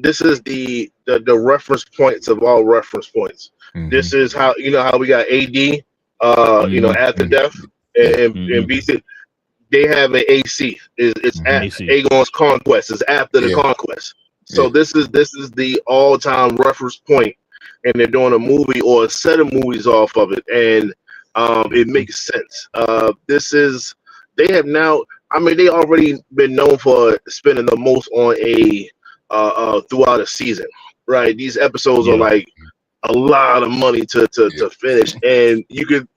This is the reference points of all reference points. Mm-hmm. This is how how we got AD, after death, and BC. They have an AC. It's at Aegon's conquest. It's after the conquest. So this is the all-time reference point, and they're doing a movie or a set of movies off of it, and it makes sense. They have now. I mean, they already been known for spending the most on throughout a season, right? These episodes are like a lot of money to finish, and you can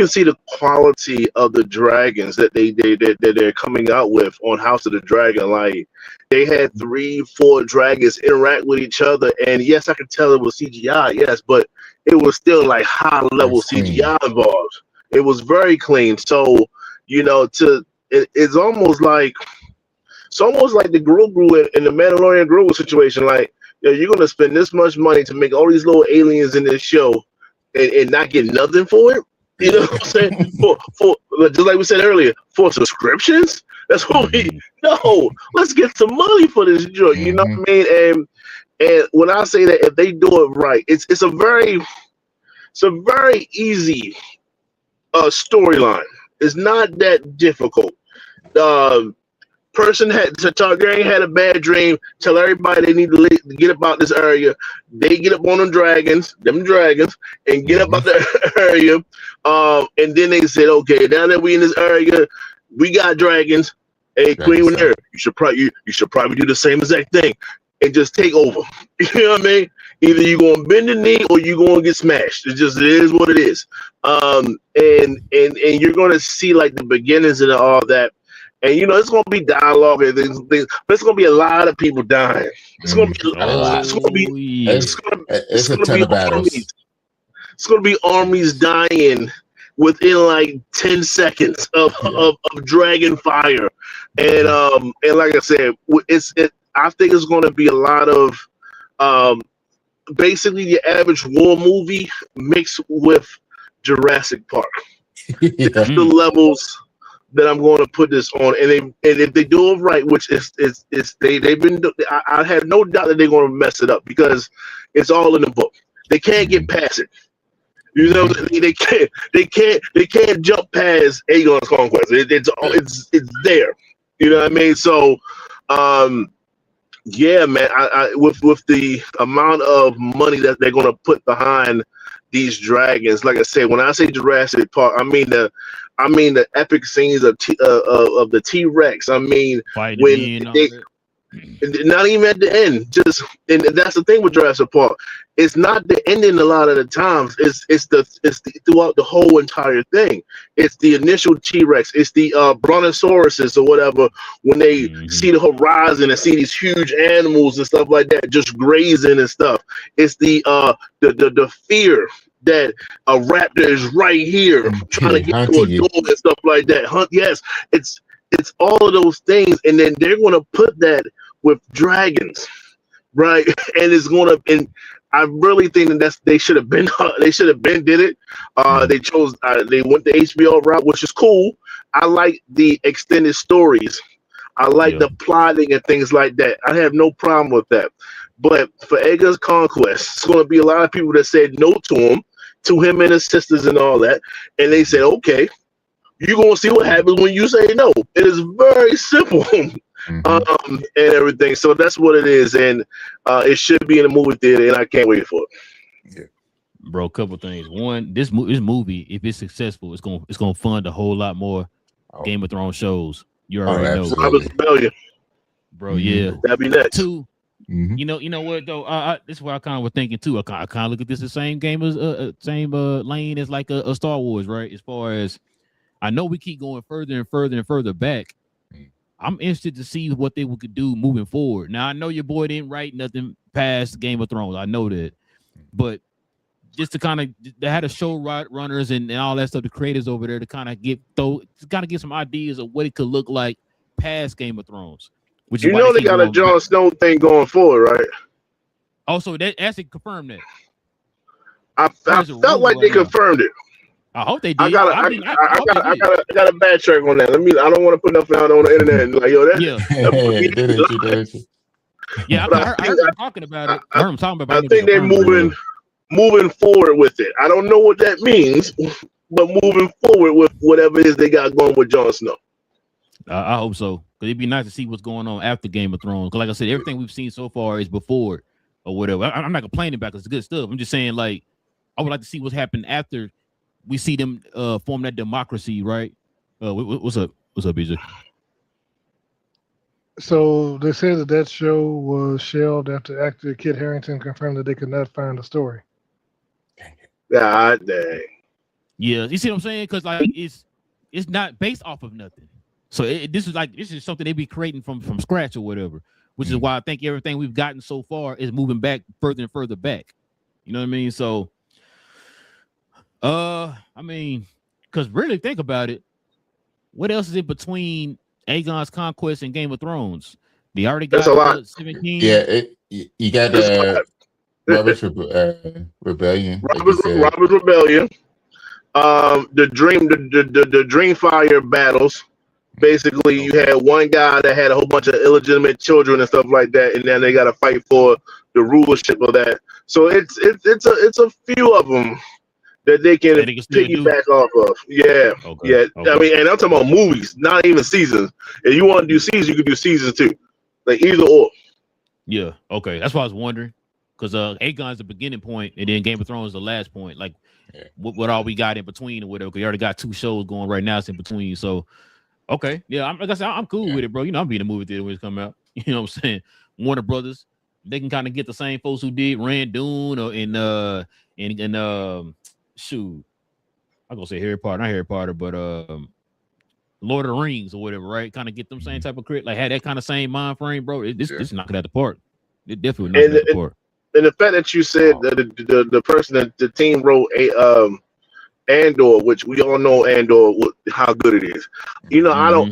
see the quality of the dragons that they're coming out with on House of the Dragon. Like they had 3-4 dragons interact with each other, and yes, I could tell it was CGI, yes, but it was still like high level CGI involved. It was very clean. So it's almost like the Grogu in the Mandalorian Grogu situation. Like you're gonna spend this much money to make all these little aliens in this show and not get nothing for it. You know what I'm saying? For just like we said earlier, for subscriptions. That's what let's get some money for this joint. You know what I mean? And when I say that, if they do it right, it's a very easy storyline. It's not that difficult. Targaryen had a bad dream. Tell everybody they need to get about this area. They get up on them dragons, and get up out the area. And then they said, okay, now that we in this area, we got dragons. Hey, Queen Rhaenyra, you should probably do the same exact thing and just take over. You know what I mean? Either you gonna bend the knee or you gonna get smashed. It is what it is. And you're gonna see like the beginnings of all that. And it's gonna be dialogue and things, but it's gonna be a lot of people dying. It's gonna be a lot. It's gonna be armies dying within like 10 seconds of dragon fire. And like I said, I think it's gonna be a lot of basically the average war movie mixed with Jurassic Park. That's the levels that I'm going to put this on, and if they do it right, which they've been. I have no doubt that they're going to mess it up because it's all in the book. They can't get past it. You know, they can't jump past Aegon's conquest. It's there. You know what I mean? So, yeah, man. With the amount of money that they're going to put behind these dragons, like I said, when I say Jurassic Park, I mean the epic scenes of the T-Rex. I mean, when they, not even at the end, and that's the thing with Jurassic Park. It's not the ending a lot of the times. It's throughout the whole entire thing. It's the initial T-Rex. It's the brontosauruses or whatever when they see the horizon and see these huge animals and stuff like that just grazing and stuff. It's the fear that a raptor is right here trying to get to a door and stuff like that. Yes, it's all of those things, and then they're going to put that with dragons, right? And it's going to, and I really think that they should have been did it. They went the HBO route, which is cool. I like the extended stories. I like the plotting and things like that. I have no problem with that. But for Aegon's conquest, it's going to be a lot of people that said no to him and his sisters and all that. And they said, okay, you're going to see what happens when you say no. It is very simple. And everything. So that's what it is. And it should be in the movie theater, and I can't wait for it. Bro, a couple things. One, this movie, if it's successful, it's gonna fund a whole lot more Game of Thrones shows. You already know, bro. Robert's Rebellion. Bro, yeah. That'd be next. Two, you know what though? This is what I kind of was thinking too. I kind of look at this the same game as same lane as like a Star Wars, right? As far as I know, we keep going further and further and further back. I'm interested to see what they could do moving forward. Now I know your boy didn't write nothing past Game of Thrones. I know that, but just to kind of they had a show runners and all that stuff, the creators over there to kind of get some ideas of what it could look like past Game of Thrones. Which you know they got a Jon Snow thing going forward, right? Also, that actually confirmed that. I felt like they confirmed it. I hope they did. I got a bad track on that. I don't want to put nothing out on the internet and like, yo, that. Yeah, I heard them talking about it. I heard them talking about it. I think they're moving forward with it. I don't know what that means, but moving forward with whatever it is they got going with Jon Snow. I hope so, because it'd be nice to see what's going on after Game of Thrones. Because like I said, everything we've seen so far is before or whatever. I'm not complaining about it, it's good stuff. I'm just saying, like, I would like to see what's happened after we see them form that democracy, right? What's up, BJ? So they said that show was shelved after actor Kit Harington confirmed that they could not find a story. God dang. Yeah, you see what I'm saying? Because like it's not based off of nothing. So this is something they be creating from scratch or whatever. Which is why I think everything we've gotten so far is moving back further and further back. You know what I mean? So, I mean, because really think about it, what else is in between Aegon's Conquest and Game of Thrones? They already got 17. Yeah, you got Robert's Rebellion. Robert's Rebellion. The Dreamfire battles. Basically, you had one guy that had a whole bunch of illegitimate children and stuff like that, and then they got to fight for the rulership of that. So it's a few of them that they can piggyback off of. Yeah, okay. I mean, and I'm talking about movies, not even seasons. If you want to do seasons, you can do seasons too, like either or. Yeah, okay, that's why I was wondering, because Aegon's the beginning point, and then Game of Thrones is the last point. Like, what all we got in between or whatever? We already got 2 shows going right now. It's in between, so. Okay, yeah, like I said, I'm cool with it, bro. You know, I'm being a movie theater when it's come out. You know what I'm saying? Warner Brothers, they can kind of get the same folks who did Randoon or shoot, I'm gonna say Harry Potter, not Harry Potter, but Lord of the Rings or whatever, right? Kind of get them same type of crit, like had that kind of same mind frame, bro. This knock it out the park. It definitely knock it out the park. And the fact that you said that the person that the team wrote Andor, which we all know Andor, how good it is. You know, Andor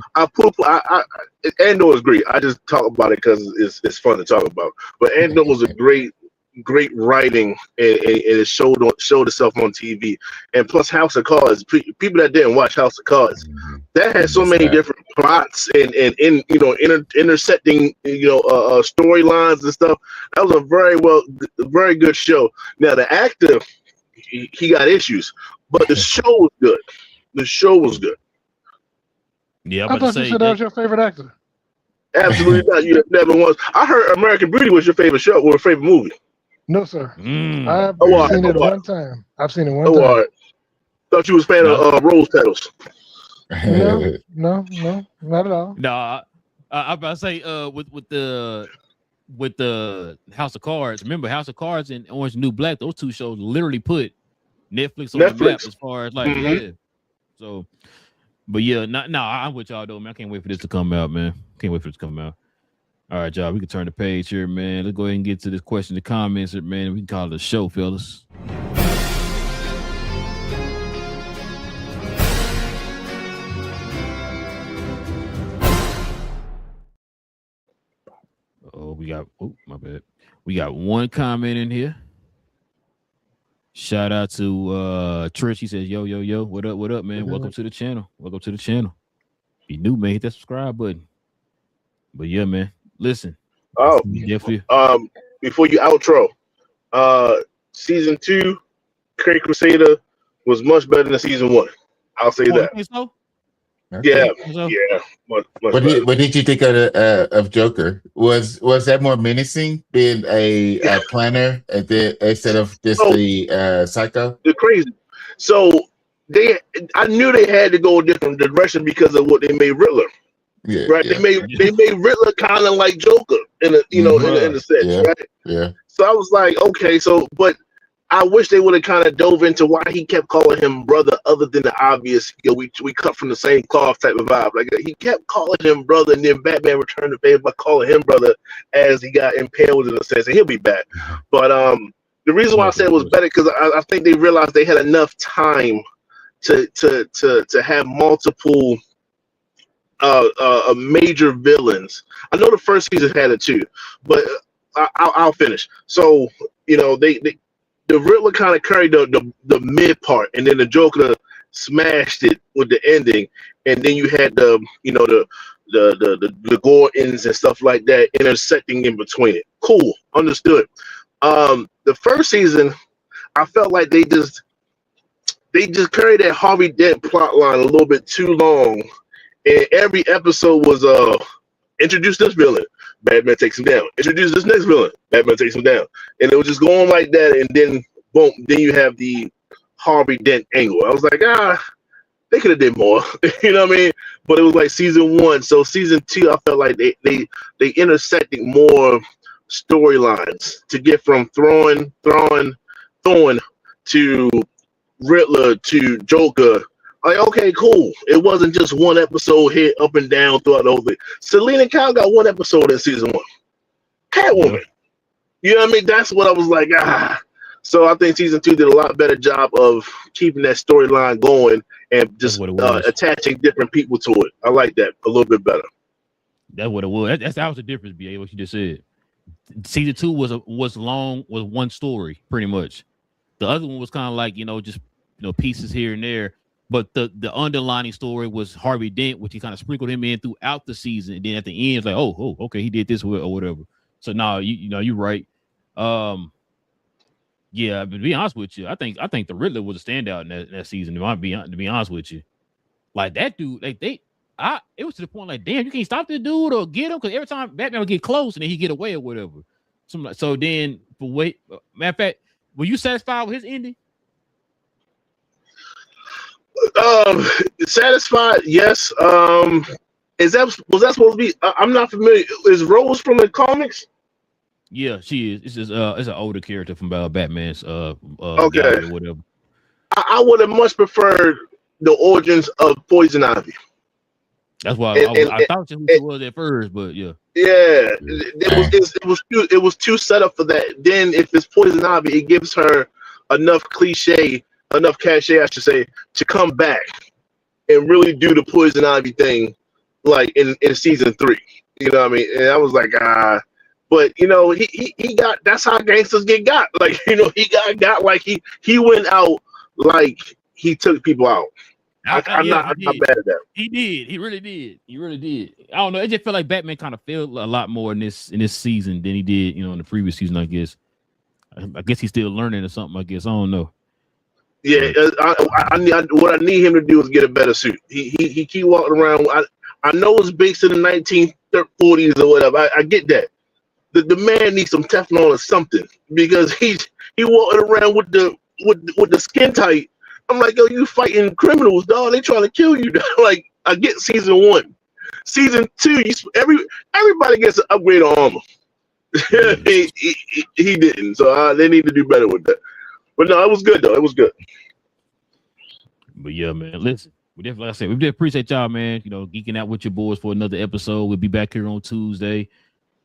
is great. I just talk about it because it's fun to talk about. But Andor was a great writing, and it showed itself on TV. And plus House of Cards, people that didn't watch House of Cards, that had so many different plots and intersecting storylines and stuff. That was a very good show. Now the actor, he got issues. But the show was good. The show was good. Yeah, I thought you said that was your favorite actor. Absolutely not. You never was. I heard American Beauty was your favorite show or favorite movie. No, sir. I've seen it one time. I've seen it one time. Right. Thought you was a fan of Rose Petals. No, not at all. No, I'm about to say with the House of Cards. Remember, House of Cards and Orange New Black. Those 2 shows literally put Netflix on the map as far as like So, but yeah, I'm with y'all though, man. I can't wait for this to come out, man. Can't wait for this to come out. All right, y'all. We can turn the page here, man. Let's go ahead and get to this question, the comments, man. We can call it a show, fellas. My bad. We got one comment in here. Shout out to Trish. He says, yo, what up, man? Welcome to the channel. If you new, man, hit that subscribe button. But yeah, man, listen. Before you outro, season 2, Great Crusader was much better than season 1. I'll say that. So? Yeah, So, yeah. Much What better. did you think of Joker? Was that more menacing, being a planner instead of just So the psycho? the crazy. So I knew they had to go a different direction because of what they made Riddler. Yeah, Right? yeah, They made Riddler kind of like Joker in a in bruh. a sense, yeah, right? yeah. So I was like, okay, but I wish they would have kind of dove into why he kept calling him brother, other than the obvious, we cut from the same cloth type of vibe. Like he kept calling him brother, and then Batman returned the favor by calling him brother as he got impaled in a sense, and he'll be back. But the reason why I Yes, said of it was course. better because I think they realized they had enough time to have multiple major villains. I know the first season had it too, but I'll finish. So the Riddler kind of carried the mid part, and then the Joker smashed it with the ending, and then you had the Gordons and stuff like that intersecting in between it. Cool, understood. The first season, I felt like they just carried that Harvey Dent plot line a little bit too long, and every episode was introduce this villain, Batman takes him down. Introduce this next villain, Batman takes him down, and it was just going like that. And then boom, then you have the Harvey Dent angle. I was like, they could have did more, you know what I mean? But it was like season one, so season two, I felt like they intersected more storylines to get from Thorn to Riddler to Joker. Like, okay, cool. It wasn't just one episode hit up and down throughout the whole thing. Selena Kyle got one episode in season one. Catwoman. Yeah. You know what I mean? That's what I was like, So I think season two did a lot better job of keeping that storyline going and That's just what it was. attaching different people to it. I like that a little bit better. That's what it was. That was the difference, BA, what you just said. Season 2 was one story, pretty much. The other one was kind of like, just pieces here and there. But the underlining story was Harvey Dent, which he kind of sprinkled him in throughout the season. And then at the end, it's like, oh, okay, he did this or whatever. So no, you're right. Yeah, but to be honest with you, I think the Riddler was a standout in that season. To be honest with you, like that dude, like it was to the point like, damn, you can't stop this dude or get him, because every time Batman would get close and then he get away or whatever. So then, matter of fact, were you satisfied with his ending? Satisfied, yes. Was that supposed to be? I'm not familiar. Is Rose from the comics? Yeah, she is. It's an older character from Batman's Okay. gallery or whatever. I would have much preferred the origins of Poison Ivy. That's why I thought she was at first, but yeah. Yeah, it was too set up for that. Then if it's Poison Ivy, it gives her enough cachet, I should say, to come back and really do the Poison Ivy thing, like in season 3. You know what I mean? And I was like, but he got. That's how gangsters get got. Like he got like he went out like he took people out. I'm not bad at that. He did. He really did. I don't know. It just felt like Batman kind of failed a lot more in this season than he did, in the previous season. I guess he's still learning or something. I guess I don't know. Yeah, what I need him to do is get a better suit. He keep walking around. I know it's based in the 1940s or whatever. I get that. The man needs some Teflon or something, because he walking around with the skin tight. I'm like, yo, you fighting criminals, dog. They trying to kill you. Like, I get season 1. Season 2, everybody gets an upgrade on armor. he didn't. So they need to do better with that. But no, it was good though. It was good. But yeah, man, listen. We definitely, like I said, we did appreciate y'all, man. Geeking out with your boys for another episode. We'll be back here on Tuesday.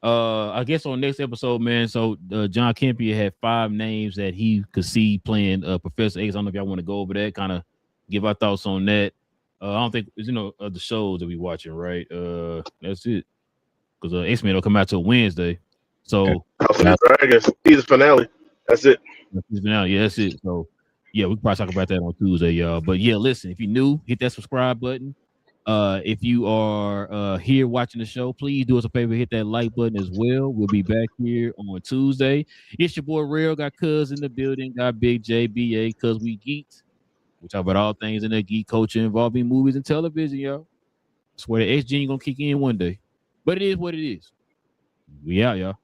I guess on next episode, man. So John Kempier had 5 names that he could see playing Professor X. I don't know if y'all want to go over that, kind of give our thoughts on that. I don't think it's the shows that we watching, right? That's it. Because X-Men will come out till Wednesday. So House of the Dragons season finale. That's it. Yeah, that's it. So yeah, we can probably talk about that on Tuesday, y'all. But yeah, listen, if you're new, hit that subscribe button. If you are here watching the show, please do us a favor, hit that like button as well. We'll be back here on Tuesday. It's your boy Real, got Cuz in the building, got Big JBA, Cuz we geeked. We talk about all things in the geek culture involving movies and television, y'all. Swear the X gene gonna kick in one day. But it is what it is. We out, y'all.